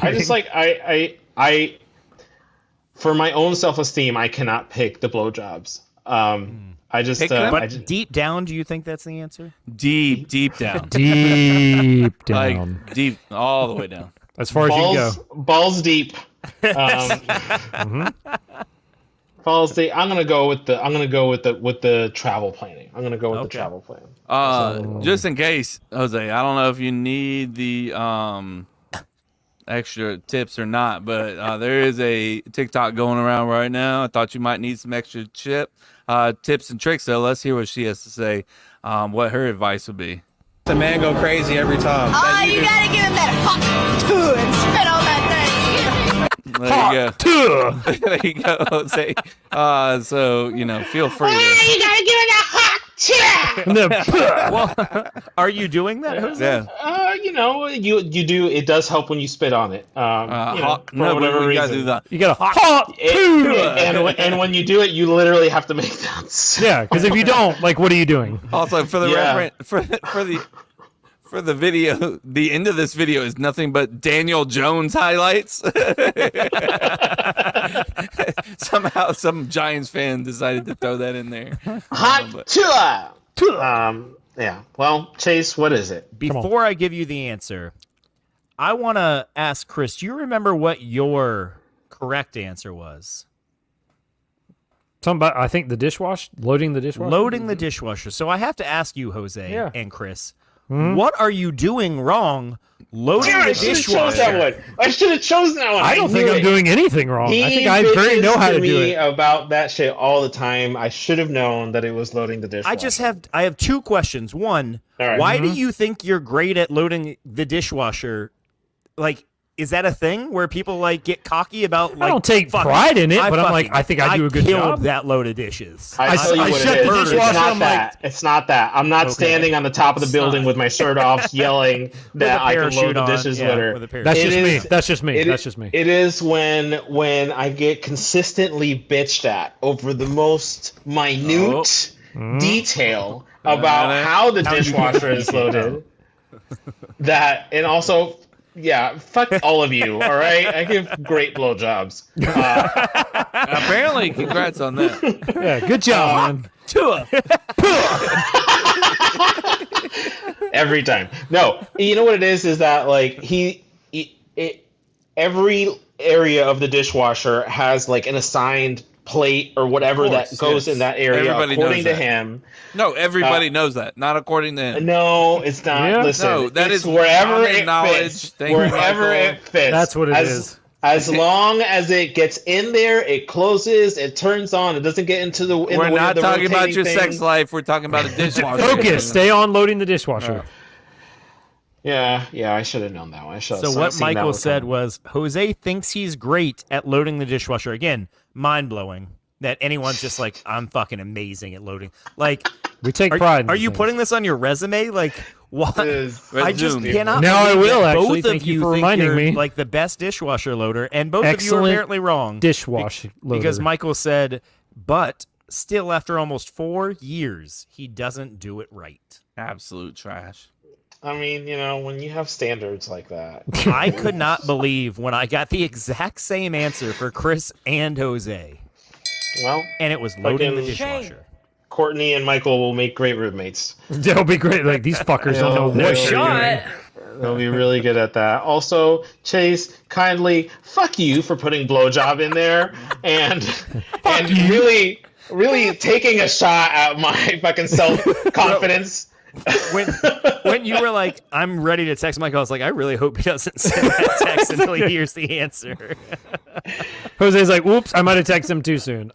I just like I for my own self-esteem, I cannot pick the blowjobs. I just but deep down, do you think that's the answer? Deep down. Deep down. Like deep all the way down. As far as you can go. Balls deep. Balls deep. I'm gonna go with the travel planning. I'm gonna go with the travel plan. Just in case, Jose, I don't know if you need the extra tips or not, but there is a TikTok going around right now. I thought you might need some extra tips and tricks. So let's hear what she has to say. What her advice would be. The man go crazy every time. Oh, you gotta give him that hot too and spit on that There you go. There you go, Jose. So feel free. You gotta give him that hot Well, are you doing that, Jose? Yeah. You do. It does help when you spit on it. No, for whatever you gotta reason. do that. You got a hot and when you do it, you literally have to make sounds. Yeah, because if you don't, like, what are you doing? Also, for the reference, for the video, the end of this video is nothing but Daniel Jones highlights. Somehow, some Giants fan decided to throw that in there. Hot tour. Yeah. Well, Chase, what is it? Before I give you the answer, I want to ask Chris, do you remember what your correct answer was? Something about, I think, loading the dishwasher. Loading the dishwasher. So I have to ask you, Jose and Chris, Hmm? what are you doing wrong loading the dishwasher? I should have chosen that one. I don't think I'm doing anything wrong. I think I very know how to do it. About that shit all the time. I should have known that it was loading the dishwasher. I have two questions. One, right. Why do you think you're great at loading the dishwasher? Like, is that a thing where people like get cocky about? Like, I don't take pride in it, but I'm like, I think I do a good job. That load of dishes. I tell you what shut it the is. dishwasher. It's not I'm that. It's not that. I'm not standing on the top of the building with my shirt off, yelling that I can load the dishes with her. That's just me. That's just me. It is when I get consistently bitched at over the most minute detail about how the dishwasher is loaded. That and also. Yeah, fuck all of you, all right? I give great blowjobs. Apparently, congrats on that. Yeah, good job, man. Every time. No, you know what it is that, like, every area of the dishwasher has, like, an assigned plate or whatever that goes in that area according to him. No, everybody knows that. Not according to him. No, it's not. Yeah. Listen, No, that it's is wherever common it knowledge. fits. Thank you, Wherever Michael. it fits. That's what it is. As long as it gets in there, it closes, it turns on, it doesn't get into the. We're not talking about your sex life. We're talking about a dishwasher. Focus. Stay on loading the dishwasher. Yeah, I should have known that one. So what Michael said was, Jose thinks he's great at loading the dishwasher. Again, mind blowing that anyone's just like, I'm fucking amazing at loading. Like, we take pride in Are these you things. putting this on your resume? Like, what? I just cannot. Now I believe will, that actually. Both Thank of you you for think reminding you're, me. like the best dishwasher loader, and both of you are Excellent apparently wrong. dishwasher loader. Because Michael said, but still, after almost 4 years, he doesn't do it right. Absolute trash. I mean, when you have standards like that. I could not believe when I got the exact same answer for Chris and Jose. Well, and it was loading the fucking dishwasher. Courtney and Michael will make great roommates. They'll be great. Like, these fuckers don't know what they're doing. They'll be really good at that. Also, Chase, kindly, fuck you for putting blowjob in there and really taking a shot at my fucking self-confidence. When you were like, I'm ready to text Michael, I was like, I really hope he doesn't send that text until he hears the answer. Jose's like, whoops, I might have texted him too soon.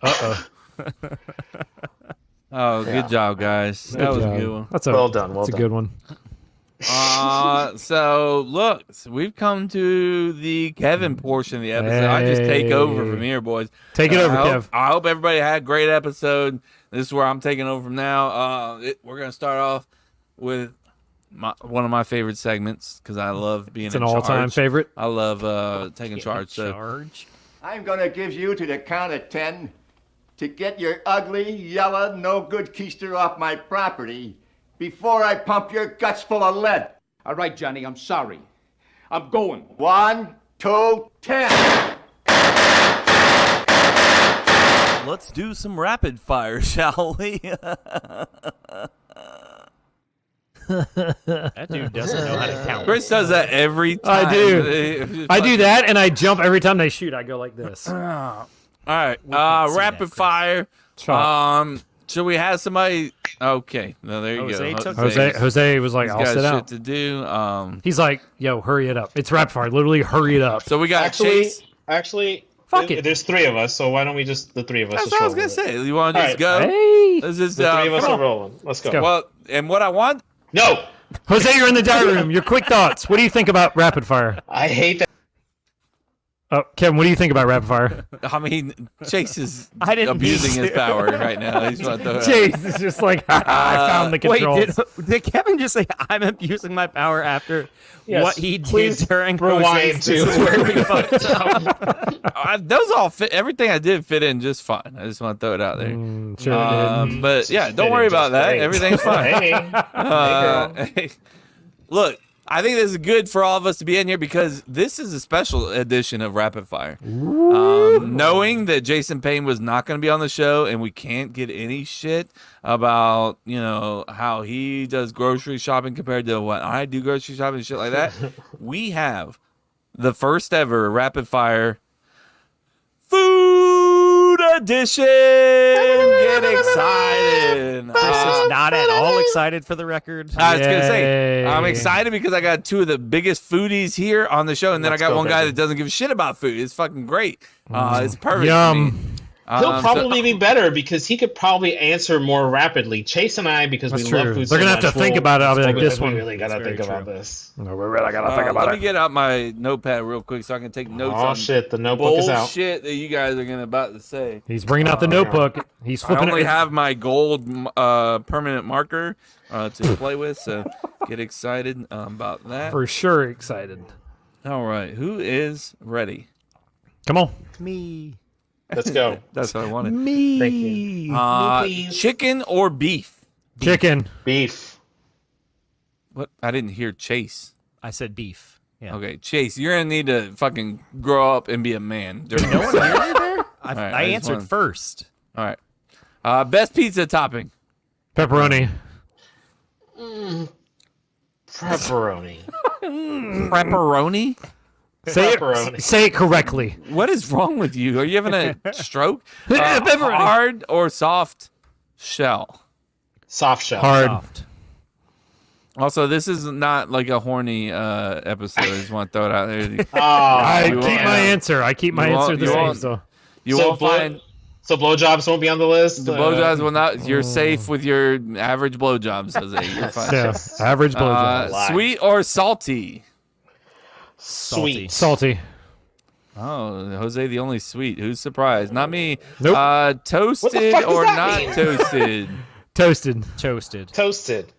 Oh, good job, guys. That was a good one. Well done. That's a good one. So look, we've come to the Kevin portion of the episode. I just take over from here, boys. Take it over, Kev. I hope everybody had a great episode. This is where I'm taking over from now. We're gonna start off with one of my favorite segments because I love being. It's an all-time favorite. I love taking charge. I'm going to give you to the count of 10 to get your ugly, yellow, no-good keister off my property before I pump your guts full of lead. All right, Johnny, I'm sorry. I'm going. 1, 2, 10. Let's do some rapid fire, shall we? That dude doesn't know how to count. Chris does that every time. I do. I do that, and I jump every time they shoot. I go like this. All right. Rapid fire. Should we have somebody? Okay. No, there you go. Jose was like, He's I'll got sit shit out. to do. He's like, yo, hurry it up. It's rapid fire. Literally, hurry it up. So we got Chase. Actually, Fuck it. There's 3 of us, so why don't we just the 3 of us? That's just what I was roll gonna with it? say. You want to just go? Hey. Let's just, The 3 of us come are on. rolling. Let's go. Well, and what I want. No. Jose, you're in the diary room. Your quick thoughts. What do you think about rapid fire? I hate that. Oh, Kevin, what do you think about rapid fire? I mean, Chase is didn't abusing mean his to. power right now. He's about to, Chase is just like, I found the controls. Wait, did Kevin just say I'm abusing my power after Yes, what he did please during rewind Jose's? to This is where we fucked up. those all fit. Everything I did fit in just fine. I just want to throw it out there. Sure it did. But yeah, don't Fit worry in about just that. great. Everything's fine. Hey, Look, I think this is good for all of us to be in here because this is a special edition of Rapid Fire. Knowing that Jason Payne was not going to be on the show and we can't get any shit about, how he does grocery shopping compared to what I do grocery shopping and shit like that, we have the first ever Rapid Fire Food Edition. Get excited. Chris is not at all excited for the record. I was going to say, Yay. I'm excited because I got 2 of the biggest foodies here on the show, and then Let's I got go, one guy baby. that doesn't give a shit about food. It's fucking great. It's perfect. Yum. For me. He'll probably be better because he could probably answer more rapidly. Chase and I, because That's we true. love food They're so gonna have much, to think about it. I'll be like, this we one. really gotta That's think very about true. this. No, we really gotta think about Let me it. get out my notepad real quick so I can take notes Oh on shit, the notebook is out. bullshit that you guys are about to say. He's bringing out the notebook. He's I flipping only it. have my gold permanent marker to play with, so get excited about that. For sure excited. All right, who is ready? Come on. Me. Let's go. That's what I wanted. Me. Thank you. Please. Chicken or beef? Chicken. Beef. What? I didn't hear Chase. I said beef. Yeah. Okay, Chase, you're gonna need to fucking grow up and be a man. During No one this. hear me there? All right, I just answered wanted- first. All right. Best pizza topping. Pepperoni. Pepperoni. Pepperoni. Pepperoni. Say it correctly. What is wrong with you? Are you having a stroke? Pepperoni. Hard or soft shell? Soft shell. Hard. Soft. Also, this is not like a horny episode. I just want to throw it out there. I You keep won't- my answer. I keep my you answer won't- the you same. won't- So You So won't find So blowjobs won't be on the list. the blowjobs will not. You're safe with your average blowjobs, Jose. You're fine. yeah, average blowjob. Lie. Sweet or salty? Sweet. Salty. Oh, Jose, the only sweet. Who's surprised? Not me. Nope. Toasted fuck does or that not mean? toasted? Toasted. Toasted. Toasted.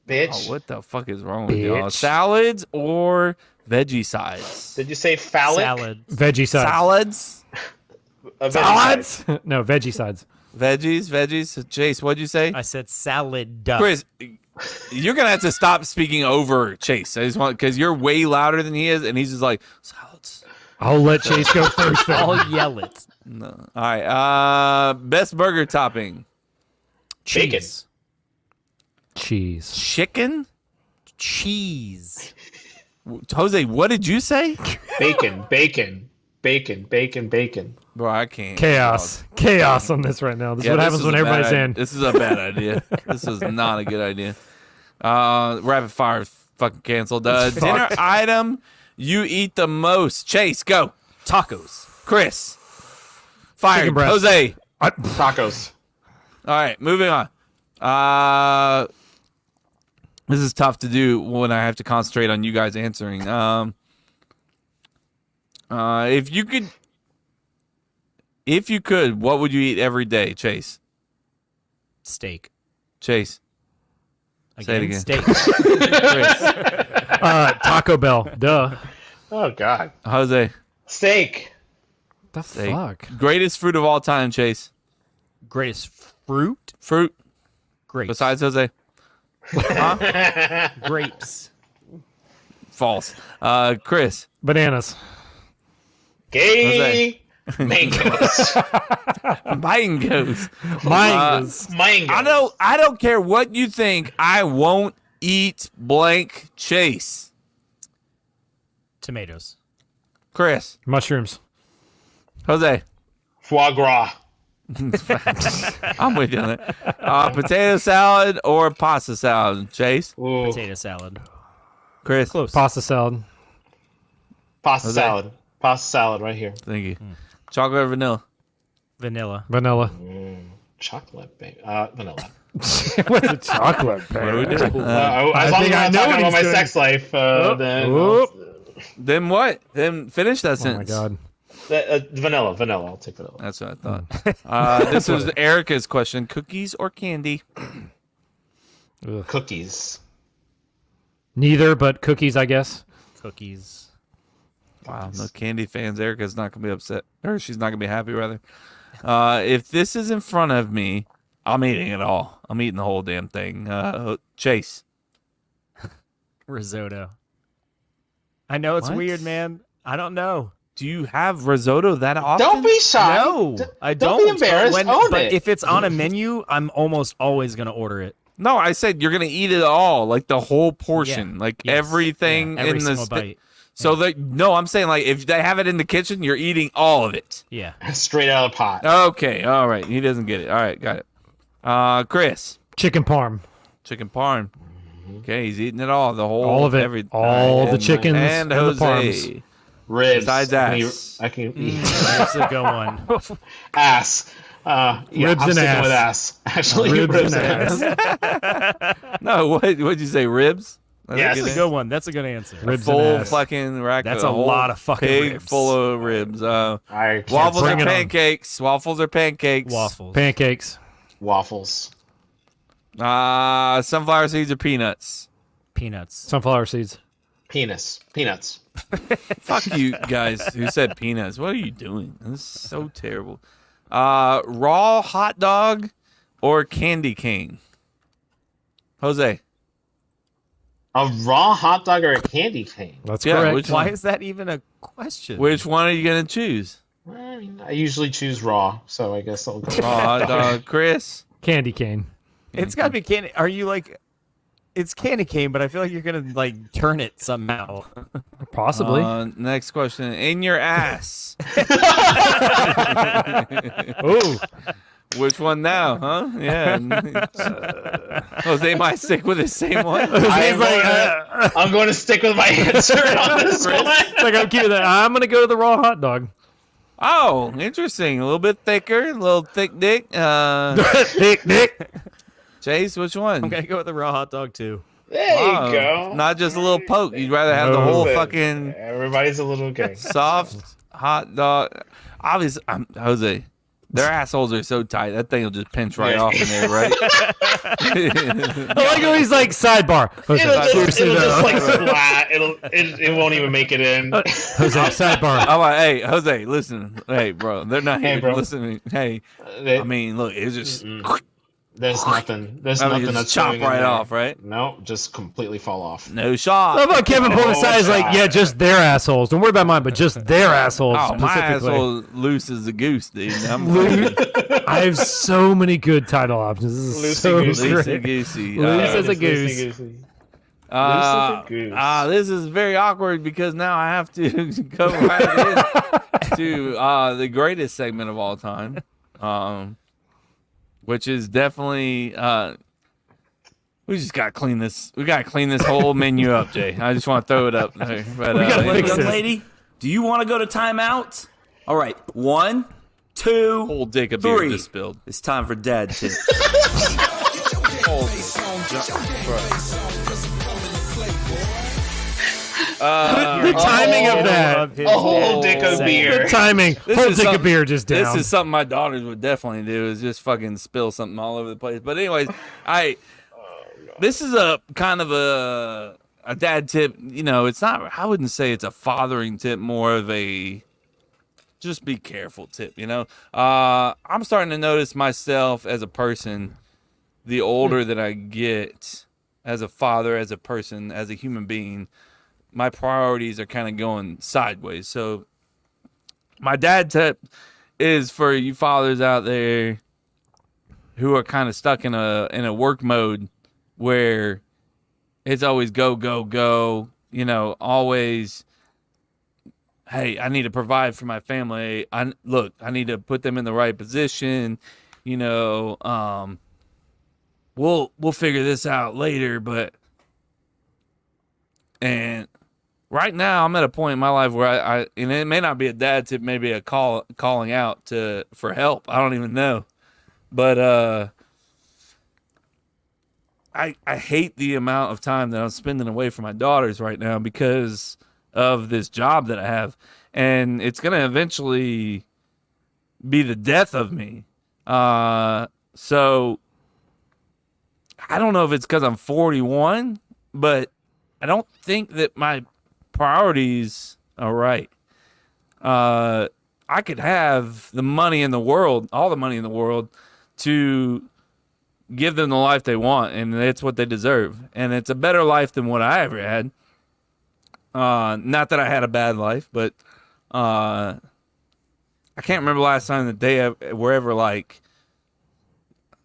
Bitch. Oh, what the fuck is wrong with y'all? Bitch. Salads or veggie sides? Did you say phallic? Salad. Veggie sides. Salads? A veggie side. No, veggie sides. Veggies. Chase, what'd you say? I said salad. Chris, you're gonna have to stop speaking over Chase. I just want because you're way louder than he is, and he's just like salads. I'll let Chase go first. Then. I'll yell it. No. All right. Best burger topping. Bacon. Cheese. Chicken. Cheese. Jose, what did you say? Bacon. Bacon. Bro, I can't. Chaos on this right now. This is what happens when everybody's in. This is a bad idea. This is not a good idea. Rapid fire fucking canceled. Dinner item you eat the most. Chase, go. Tacos. Chris. Fired. Chicken breast. Jose. Tacos. All right, moving on. This is tough to do when I have to concentrate on you guys answering. If you could, what would you eat every day, Chase? Steak. Chase. Say it again. Steak. Chris. Taco Bell. Duh. Oh God. Jose. Steak. The Steak. fuck? Greatest fruit of all time, Chase. Greatest fruit? Fruit. Grapes. Besides Jose. Huh? Grapes. False. Chris. Bananas. Gay. Mangoes. Mangoes. Mangoes. Mangoes. I don't care what you think. I won't eat blank Chase. Tomatoes. Chris. Mushrooms. Jose. Foie gras. I'm with you on that. Potato salad or pasta salad, Chase? Ooh. Potato salad. Chris. Close. Pasta salad. Pasta Jose. salad. Pasta salad right here. Thank you. Chocolate or vanilla? Vanilla. Vanilla. Chocolate. Vanilla. What's a chocolate What are we doing? As long as we're not talking about my sex life, then... Then what? Then finish that Oh sentence. my god. Vanilla. I'll take vanilla. That's what I thought. This was Erica's question. Cookies or candy? Cookies. Neither, but cookies, I guess. Cookies. Wow, no candy fans. Erica's not going to be upset. Or she's not going to be happy, rather. If this is in front of me, I'm eating it all. I'm eating the whole damn thing. Chase. Risotto. I know it's What? weird, man. I don't know. Do you have risotto that often? Don't be shy. No, I don't. Don't be embarrassed. Own but it. if it's on a menu, I'm almost always going to order it. No, I said you're going to eat it all. Like the whole portion. Yeah. Like Yes. everything Yeah, every in the... single bite. So that no, I'm saying like if they have it in the kitchen, you're eating all of it. Yeah. Straight out of the pot. Okay, all right. He doesn't get it. All right, got it. Chris. Chicken parm. Chicken parm. Okay, he's eating it all. The whole All of it. All the chickens and and the Jose. parms. Ribs. Besides ass. I can eat That's a good one. ass. Yeah, Ribs I'm and sticking ass. with ass. Actually, Ribs and ass. No, what'd you say? Ribs? Yes. That's a good one. That's a good answer. Ribs full and ass. fucking rack. That's of a whole lot of fucking pig ribs. full of ribs. I Waffles bring or it on. pancakes. Waffles or pancakes. Waffles. Pancakes. Waffles. Sunflower seeds or peanuts. Peanuts. Sunflower seeds. Penis. Peanuts. Fuck you guys who said peanuts. What are you doing? This is so terrible. Raw hot dog or candy cane? Jose. A raw hot dog or a candy cane? That's Yeah, correct. which Why one? is that even a question? Which one are you gonna choose? I usually choose raw, so I guess I'll go Raw hot dog, Chris. Candy cane. It's got to be candy. Are you like? It's candy cane, but I feel like you're gonna like turn it somehow. Possibly. Next question. In your ass. Ooh. Which one now, huh? Yeah. Jose might stick with the same one. I'm going to stick with my answer on this one. It's like I'm keeping that. I'm gonna go to the raw hot dog. Oh, interesting. A little bit thicker, a little thick dick. Thick dick. Chase, which one? I'm gonna go with the raw hot dog too. There Wow, you go. Not just a little poke. You'd rather have the whole fucking Everybody's a little gay. soft hot dog. Obviously, Jose. Their assholes are so tight that thing will just pinch right off in there, right? I like how he's like sidebar. Jose, It'll seriously, just though. like splat. It won't even make it in. Jose, sidebar. I'm like, hey, Jose, listen. Hey, bro, they're not Hey, here bro. listening. Hey, I mean, look, it's just. There's nothing. There's I mean, nothing just that's chop going in right there. off, right? No, just completely fall off. No shot. How about Kevin pulling aside? He's like, yeah, just their assholes. Don't worry about mine, but just their assholes Oh, my specifically. asshole loose as a goose, dude. I have so many good title options. This is so Loosey great. goosey. Loose as a goose. This is very awkward because now I have to go right into the greatest segment of all time, which is definitely we just got to clean this. We got to clean this whole menu up, Jay. I just want to throw it up there. But, Young lady, do you want to go to timeout? All right, 1, 2, whole dick of beer 3. just spilled. It's time for dad tips. The timing of that. A whole dick of beer. The timing. Whole dick of beer just down. This is something my daughters would definitely do, is just fucking spill something all over the place. But anyways, this is a kind of a dad tip. You know, it's not, I wouldn't say it's a fathering tip, more of a just be careful tip, you know. I'm starting to notice myself as a person, the older that I get, as a father, as a person, as a human being, my priorities are kind of going sideways. So my dad tip is for you fathers out there who are kind of stuck in a work mode where it's always go, go, go, you know, always, hey, I need to provide for my family. I need to put them in the right position, you know, we'll figure this out later, and right now I'm at a point in my life where I and it may not be a dad tip, maybe a calling out for help. I don't even know. But I hate the amount of time that I'm spending away from my daughters right now because of this job that I have, and it's gonna eventually be the death of me. So I don't know if it's because I'm 41, but I don't think that my priorities are right. I could have the money in the world, all the money in the world, to give them the life they want, and it's what they deserve. And it's a better life than what I ever had. Not that I had a bad life, but I can't remember the last time that they were ever like,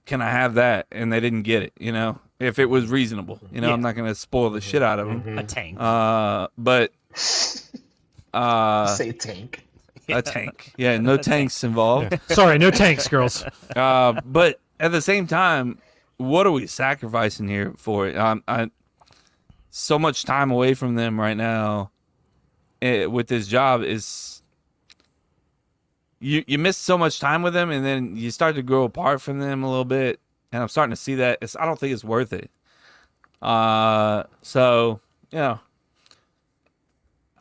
can I have that? And they didn't get it, you know, if it was reasonable. You know, I'm not going to spoil the shit out of them. A tank. But say tank. A tank. Yeah, no tanks involved. Yeah. Sorry, no tanks, girls. But at the same time, what are we sacrificing here for it? I so much time away from them right now with this job is you miss so much time with them, and then you start to grow apart from them a little bit. And I'm starting to see that I don't think it's worth it. So you know,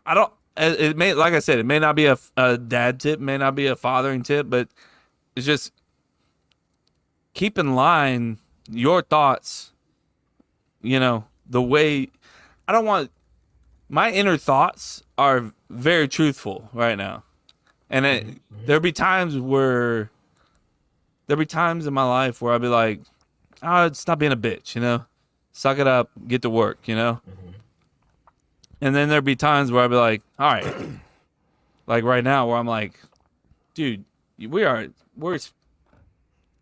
I don't. It may, like I said, it may not be a dad tip, may not be a fathering tip, but it's just keep in line your thoughts. You know, the way I don't want my inner thoughts are very truthful right now, and there'll be times in my life where I'll be like, "Oh, stop being a bitch," you know, suck it up, get to work, you know. And then there'd be times where I'd be like, all right, like right now where I'm like, dude, we're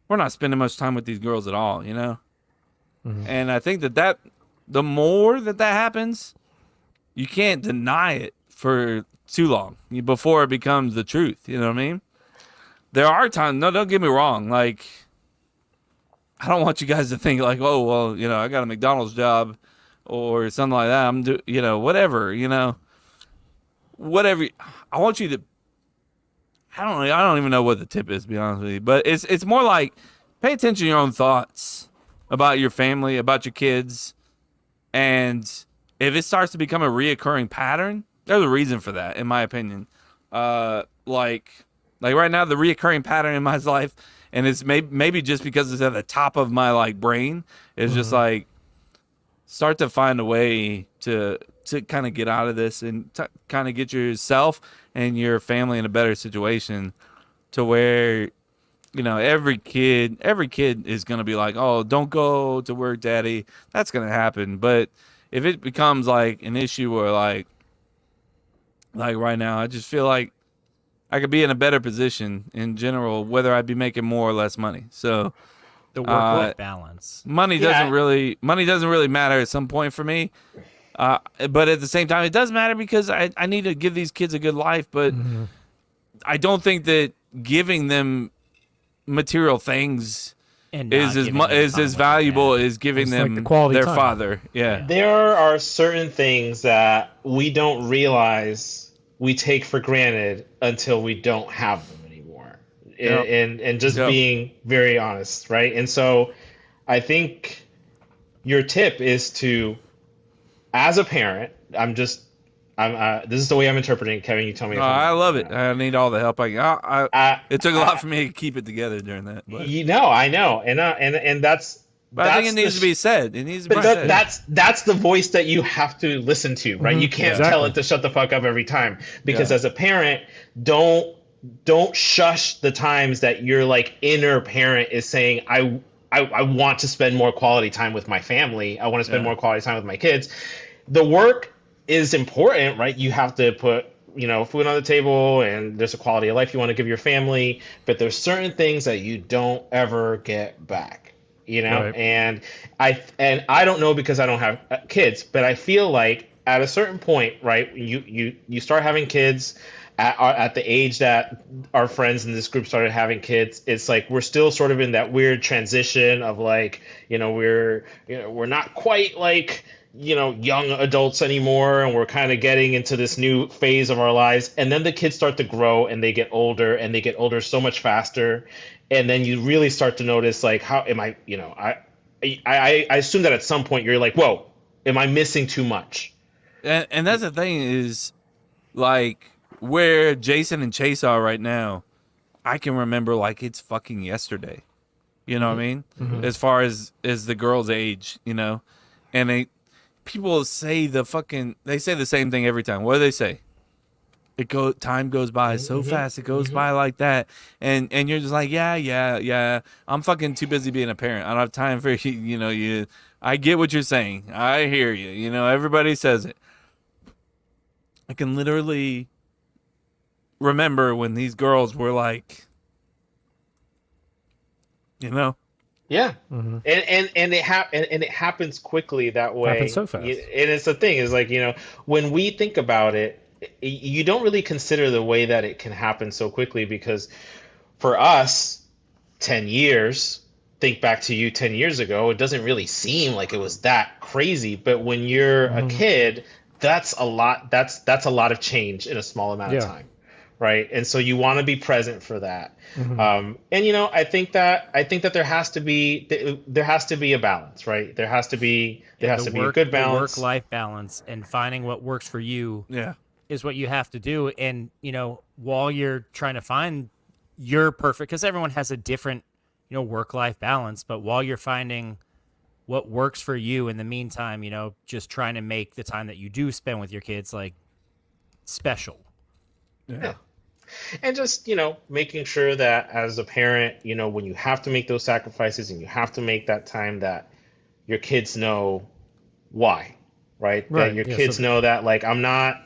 not spending much time with these girls at all, you know? Mm-hmm. And I think that the more that happens, you can't deny it for too long before it becomes the truth. You know what I mean? There are times, no, don't get me wrong. Like, I don't want you guys to think like, oh, well, you know, I got a McDonald's job or something like that. Whatever, you know, whatever. I want you to, I don't even know what the tip is, to be honest with you, but it's more like pay attention to your own thoughts about your family, about your kids. And if it starts to become a reoccurring pattern, there's a reason for that, in my opinion. Like right now, the reoccurring pattern in my life, and it's maybe just because it's at the top of my like brain, is just like, start to find a way to kind of get out of this and kind of get yourself and your family in a better situation to where, you know, every kid is going to be like, oh, don't go to work, daddy. That's going to happen. But if it becomes like an issue where like right now, I just feel like I could be in a better position in general, whether I'd be making more or less money. So the work-life balance. Money doesn't really matter at some point for me. But at the same time, it does matter because I need to give these kids a good life. But I don't think that giving them material things is as valuable as giving them their time. Father. Yeah. There are certain things that we don't realize we take for granted until we don't have them anymore. Yep. And just being very honest, right? And so I think your tip is to, as a parent, this is the way I'm interpreting it. Kevin, you tell me. I love it. I need all the help I can. It took a lot for me to keep it together during that. But. You know, I know. And that's... But I think it needs to be said. It needs to be said. That's the voice that you have to listen to, right? You can't tell it to shut the fuck up every time. Because as a parent, don't don't shush the times that your like inner parent is saying, I want to spend more quality time with my family. I want to spend more quality time with my kids. The work is important, right? You have to put, food on the table, and there's a quality of life you want to give your family, but there's certain things that you don't ever get back, Right. And I don't know because I don't have kids, but I feel like at a certain point, right, you start having kids at the age that our friends in this group started having kids. It's like we're still sort of in that weird transition of like, we're not quite like, young adults anymore, and we're kind of getting into this new phase of our lives. And then the kids start to grow and they get older, and they get older so much faster. And then you really start to notice like, how am I, I assume that at some point you're like, whoa, am I missing too much? And that's the thing is, like, where Jason and Chase are right now, I can remember like it's fucking yesterday. You know what I mean? Mhm. As far as the girl's age, and people say they say the same thing every time. What do they say? Time goes by so fast. It goes by like that, and you're just like, yeah. I'm fucking too busy being a parent. I don't have time for you. I get what you're saying. I hear you. Everybody says it. I can literally remember when these girls were like, Yeah, and it happens quickly that way. Happens so fast. And it's the thing is like, when we think about it, you don't really consider the way that it can happen so quickly, because for us, 10 years, think back to you 10 years ago, it doesn't really seem like it was that crazy. But when you're a kid, that's a lot. That's a lot of change in a small amount of time. Right. And so you want to be present for that. And, I think that there has to be a balance, right? There has to be a good balance. Work-life balance, and finding what works for you is what you have to do. And, while you're trying to find your perfect, because everyone has a different, work-life balance, but while you're finding what works for you in the meantime, just trying to make the time that you do spend with your kids, like, special. Yeah. And just, making sure that as a parent, when you have to make those sacrifices and you have to make that time, that your kids know why, right? That your kids know that, like, I'm not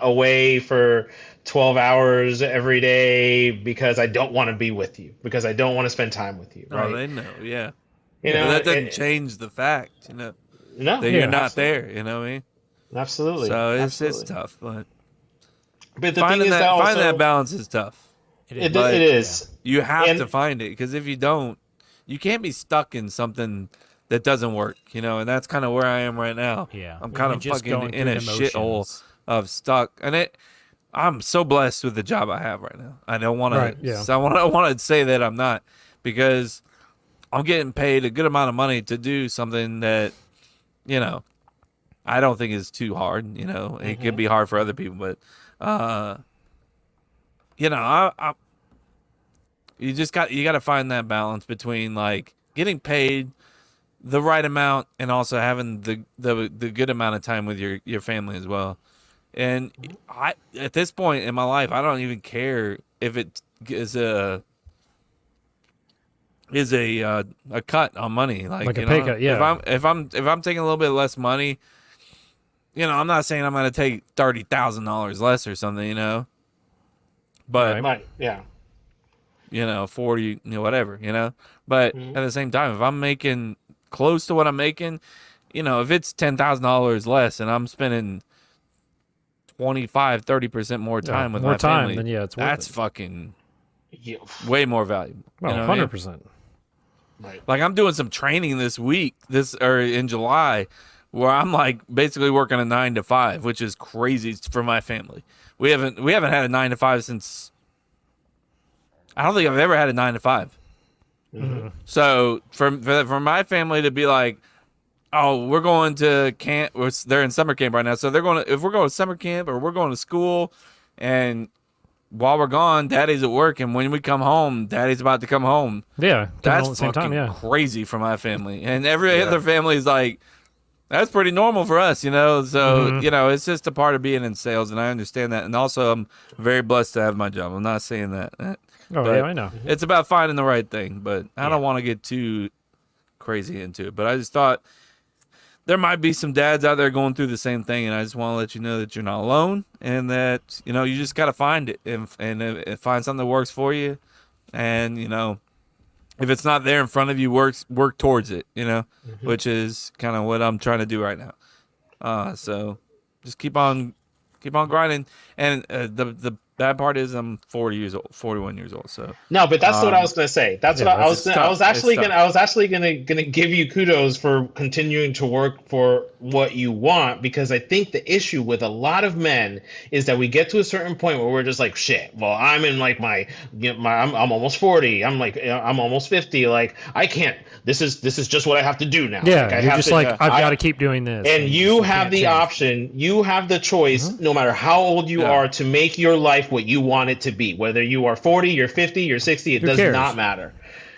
away for 12 hours every day because I don't want to be with you, because I don't want to spend time with you, right? Oh, they know, yeah. But that doesn't change the fact, No, that you're not there, you know what I mean? Absolutely. So it's tough, but the finding thing is finding that balance is tough. It is. You have to find it, because if you don't, you can't be stuck in something that doesn't work, and that's kind of where I am right now. Yeah, I'm kind of just fucking going in a through the shithole motions. of stuck, and I'm so blessed with the job I have right now. I don't want Right, yeah. to. I want to say that I'm not, because I'm getting paid a good amount of money to do something that, I don't think is too hard. It could be hard for other people, but you got to find that balance between like getting paid the right amount and also having the good amount of time with your family as well. And at this point in my life, I don't even care if it is a cut on money, like a pay cut. Yeah. If I'm taking a little bit less money, I'm not saying I'm going to take $30,000 less or something, but Right. Yeah. 40, whatever, but at the same time, if I'm making close to what I'm making, if it's $10,000 less and I'm spending 25-30% more time with more my time, family, then it's worth that's it. fucking way more valuable. Well, 100%. Right. Like, I'm doing some training this week, in July, where I'm like basically working a 9 to 5, which is crazy for my family. We haven't had a 9 to 5 since, I don't think I've ever had a 9 to 5. So for my family to be like, oh, we're going to camp, they're in summer camp right now, so if we're going to summer camp or we're going to school, and while we're gone, Daddy's at work, and when we come home, Daddy's about to come home. Yeah, that's at the same time, fucking crazy for my family. And every other family is like, That's pretty normal for us, you know. So it's just a part of being in sales, and I understand that. And also, I'm very blessed to have my job. I'm not saying that. Oh, yeah, I know. It's about finding the right thing, but I don't want to get too crazy into it. But I just thought there might be some dads out there going through the same thing, and I just want to let you know that you're not alone, and that you just got to find it and find something that works for you, and if it's not there in front of you, work towards it, which is kind of what I'm trying to do right now. So just keep on grinding. And the bad part is I'm 41 years old. So no, but that's what I was gonna say. That's what I was. I was actually gonna give you kudos for continuing to work for what you want, because I think the issue with a lot of men is that we get to a certain point where we're just like, shit. Well, I'm in like I'm almost 40. I'm almost 50. Like I can't. This is just what I have to do now. Yeah, like, you're just I've got to keep doing this. And you have the option. You have the choice, no matter how old you are, to make your life what you want it to be. Whether you are 40, you're 50, you're 60, it does not matter.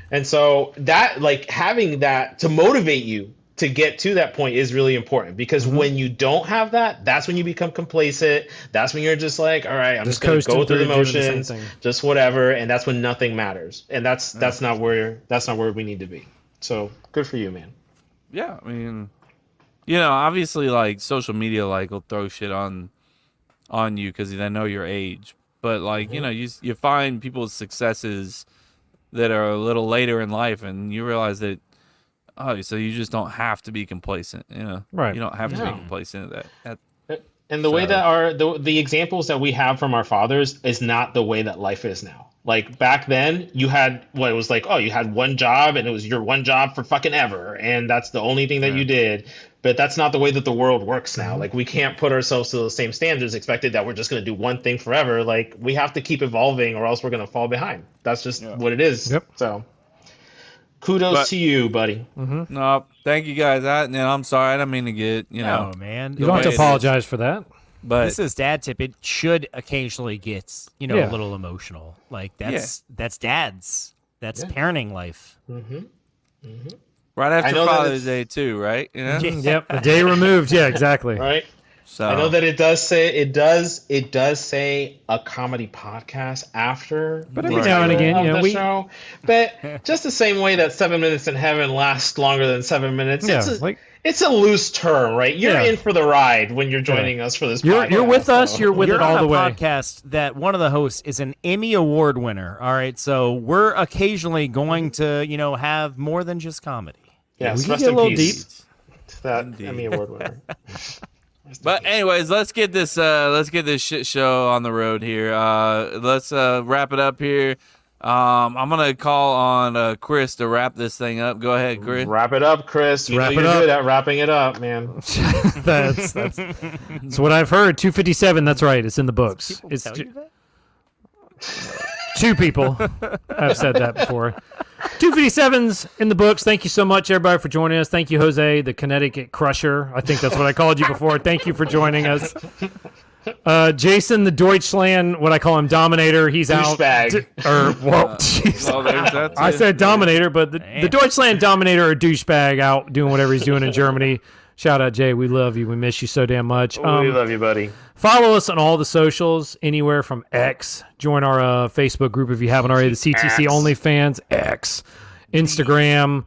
And so that, like, having that to motivate you to get to that point is really important, because when you don't have that, that's when you become complacent. That's when you're just like, all right, I'm just going to go through the motions, just whatever, and that's when nothing matters. And that's not where we need to be. So good for you, man. Yeah, I mean, obviously, like, social media, like, will throw shit on you because they know your age. But, like, you find people's successes that are a little later in life, and you realize that, so you just don't have to be complacent, Right. You don't have to be complacent at that. And the way that the examples that we have from our fathers is not the way that life is now. Like back then, you had you had one job, and it was your one job for fucking ever, and that's the only thing that you did. But that's not the way that the world works now. Like, we can't put ourselves to those same standards, expected that we're just going to do one thing forever. Like, we have to keep evolving, or else we're going to fall behind. That's just what it is. Yep. So, kudos to you, buddy. No, thank you guys. I'm sorry, I don't mean to get No, man. You don't have to apologize for that. But this is dad tip. It should occasionally get a little emotional. Like that's dads. That's parenting life. Right after Father's Day too, right? Yep, a day removed. Yeah, exactly. Right. So I know that it does say a comedy podcast after, but every now and again, the show. But just the same way that 7 Minutes in Heaven lasts longer than 7 minutes. It's a loose term, right? You're in for the ride when you're joining us for this podcast. You're with us. You're with it all the way. You're on a podcast that one of the hosts is an Emmy Award winner. All right, so we're occasionally going to, have more than just comedy. Yeah, we can get a little deep. To that Emmy Award winner. But anyways, let's get this shit show on the road here. Let's wrap it up here. I'm gonna call on Chris to wrap this thing up. Go ahead, Chris. Wrap it up, Chris. You're good at wrapping it up, man. that's what I've heard. 257. That's right. It's in the books. It's two people have said that before. 257's in the books. Thank you so much, everybody, for joining us. Thank you, Jose, the Connecticut Crusher. I think that's what I called you before. Thank you for joining us. Jason, the Deutschland, what I call him, Dominator. He's out. I said Dominator, but the Deutschland Dominator or douchebag out doing whatever he's doing in Germany. Shout out, Jay. We love you. We miss you so damn much. We love you, buddy. Follow us on all the socials, anywhere from X. Join our Facebook group if you haven't already. The CTC OnlyFans, X, Instagram,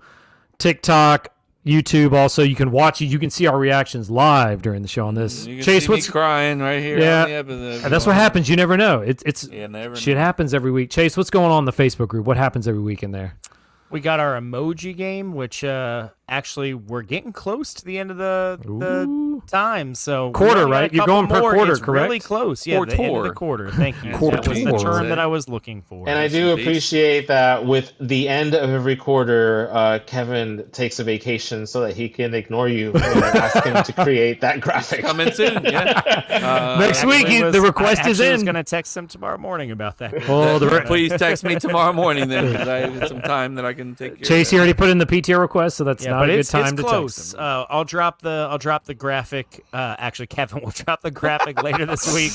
TikTok, YouTube. Also, you can watch it. You can see our reactions live during the show on this. You can Chase, see me crying right here. Yeah, on the episode. that's what happens. You never know. Never shit know. happens every week. Chase, what's going on in the Facebook group? What happens every week in there? We got our emoji game, which actually we're getting close to the end of the time. So quarter, right? You're going per quarter, it's correct? Really close. Yeah, the end of the quarter. Thank you. That was the term that I was looking for. And I do appreciate that with the end of every quarter, Kevin takes a vacation so that he can ignore you when I ask him to create that graphic. Coming soon, yeah. Next week, the request is in. I was going to text him tomorrow morning about that. Please text me tomorrow morning then, because I have some time that I can take care Chase, of you already put in the PTO request, so that's not a good time it's to close. text him. I'll drop the graphic. Actually, Kevin will drop the graphic later this week.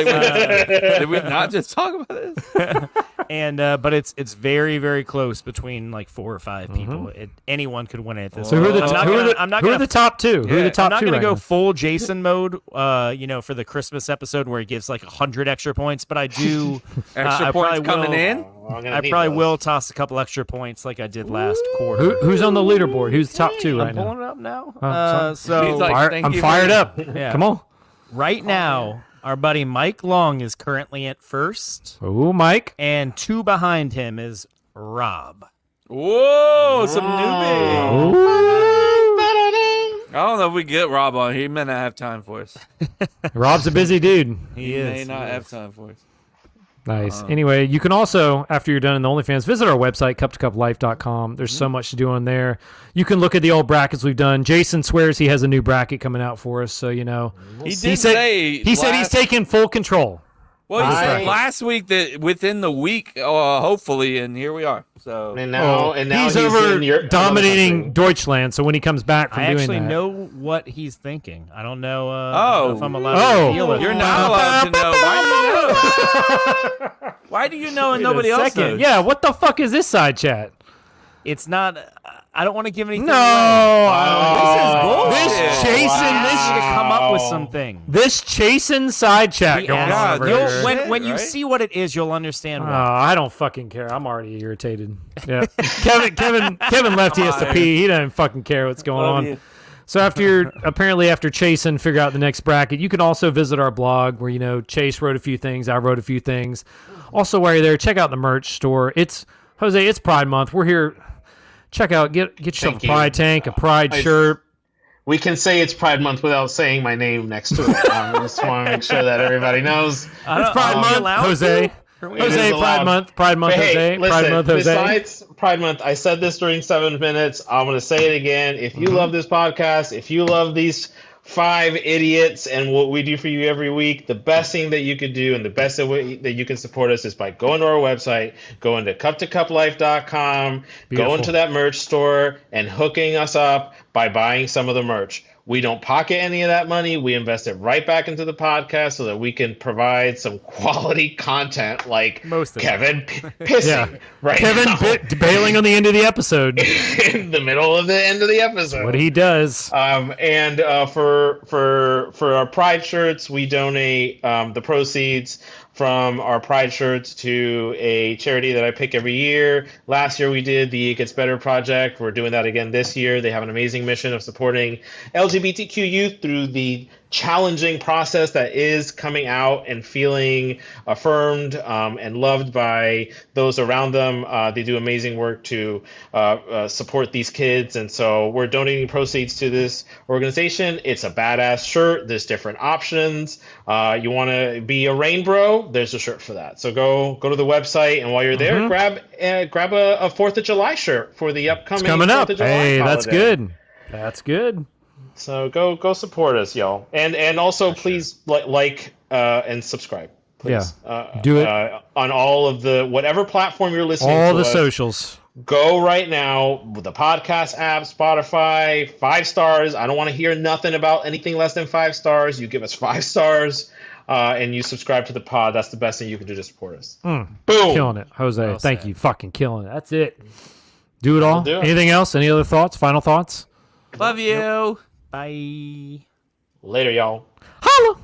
Did we not just talk about this? And but it's very, very close between like 4 or 5 people. Anyone could win it at this. So who are the I'm not who gonna, are the, I'm not who gonna, are the top two? Who are the top I'm not two? gonna right go now? full Jason mode. For the Christmas episode where he gives like 100 extra points, but I do Extra I points probably coming will, in. I probably will toss a couple extra points like I did last quarter. Who's on the leaderboard? Who's the top two right I'm now? pulling it up now. Oh, So He's like, "Thank I'm you fired for-" up. Yeah. Come on. right now, our buddy Mike Long is currently at first, Oh, Mike. and 2 behind him is Rob. Whoa, some newbie. I don't know if we get Rob on. He may not have time for us. Rob's a busy dude. He may not have time for us. Nice. Anyway, you can also, after you're done in the OnlyFans, visit our website, cup2cuplife.com. There's so much to do on there. You can look at the old brackets we've done. Jason swears he has a new bracket coming out for us, so you know. He did say he said he's taking full control. Well, he said last week that within the week, hopefully, and here we are. So And now he's in over your dominating Deutschland. So when he comes back from I doing actually that, know what he's thinking. I don't know, if I'm allowed to reveal it. You're not allowed to know. Why do you know? Why do you know and nobody else knows? Yeah, what the fuck is this side chat? It's not. I don't want to give anything. No, away. this bullshit. chasing This to come up with something. this chasing side chat going on. over You'll- here. when you see what it is, you'll understand Oh, why. I don't fucking care. I'm already irritated. Yeah, Kevin left. He has to pee. He doesn't fucking care what's going on. So after chasing, figure out the next bracket. You can also visit our blog where Chase wrote a few things, I wrote a few things. Also, while you're there, check out the merch store. It's Pride Month. We're here. Check out, get yourself Thank a Pride tank, a Pride shirt. We can say it's Pride Month without saying my name next to it. I just want to make sure that everybody knows. It's Pride Month, Jose. Jose, Pride Month, But Jose. hey, listen, Pride Month, Jose. besides Pride Month, I said this during 7 minutes. I'm going to say it again. If you love this podcast, if you love these 5 idiots and what we do for you every week, the best thing that you could do and the best way that you can support us is by going to our website, going to cup2cuplife.com, going to that merch store and hooking us up by buying some of the merch. We don't pocket any of that money. We invest it right back into the podcast so that we can provide some quality content like Kevin pissing right Kevin now. bailing on the end of the episode. In the middle of the end of the episode. What he does. And for our Pride shirts, we donate the proceeds from our Pride shirts to a charity that I pick every year. Last year we did the It Gets Better Project. We're doing that again this year. They have an amazing mission of supporting LGBTQ youth through the challenging process that is coming out and feeling affirmed and loved by those around them. They do amazing work to support these kids, and so we're donating proceeds to this organization. It's a badass shirt. There's different options. You want to be a rain bro? There's a shirt for that. So go to the website, and while you're there, grab a 4th of July shirt for the upcoming It's coming 4th up. of July Hey, that's holiday. good. That's good. So go support us, y'all, and also please like and subscribe. Please. Do it. On all of the whatever platform you're listening. All to the us. socials. Go right now with the podcast app, Spotify, 5 stars. I don't want to hear nothing about anything less than 5 stars. You give us 5 stars, and you subscribe to the pod. That's the best thing you can do to support us. Boom. Killing it, Jose. Thank you. Fucking killing it. That's it. Do it all. do it. Anything else? Any other thoughts? Final thoughts? Love you. Bye. Later, y'all. Holla.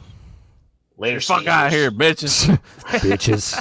Later. Fuck out of here, bitches. Bitches.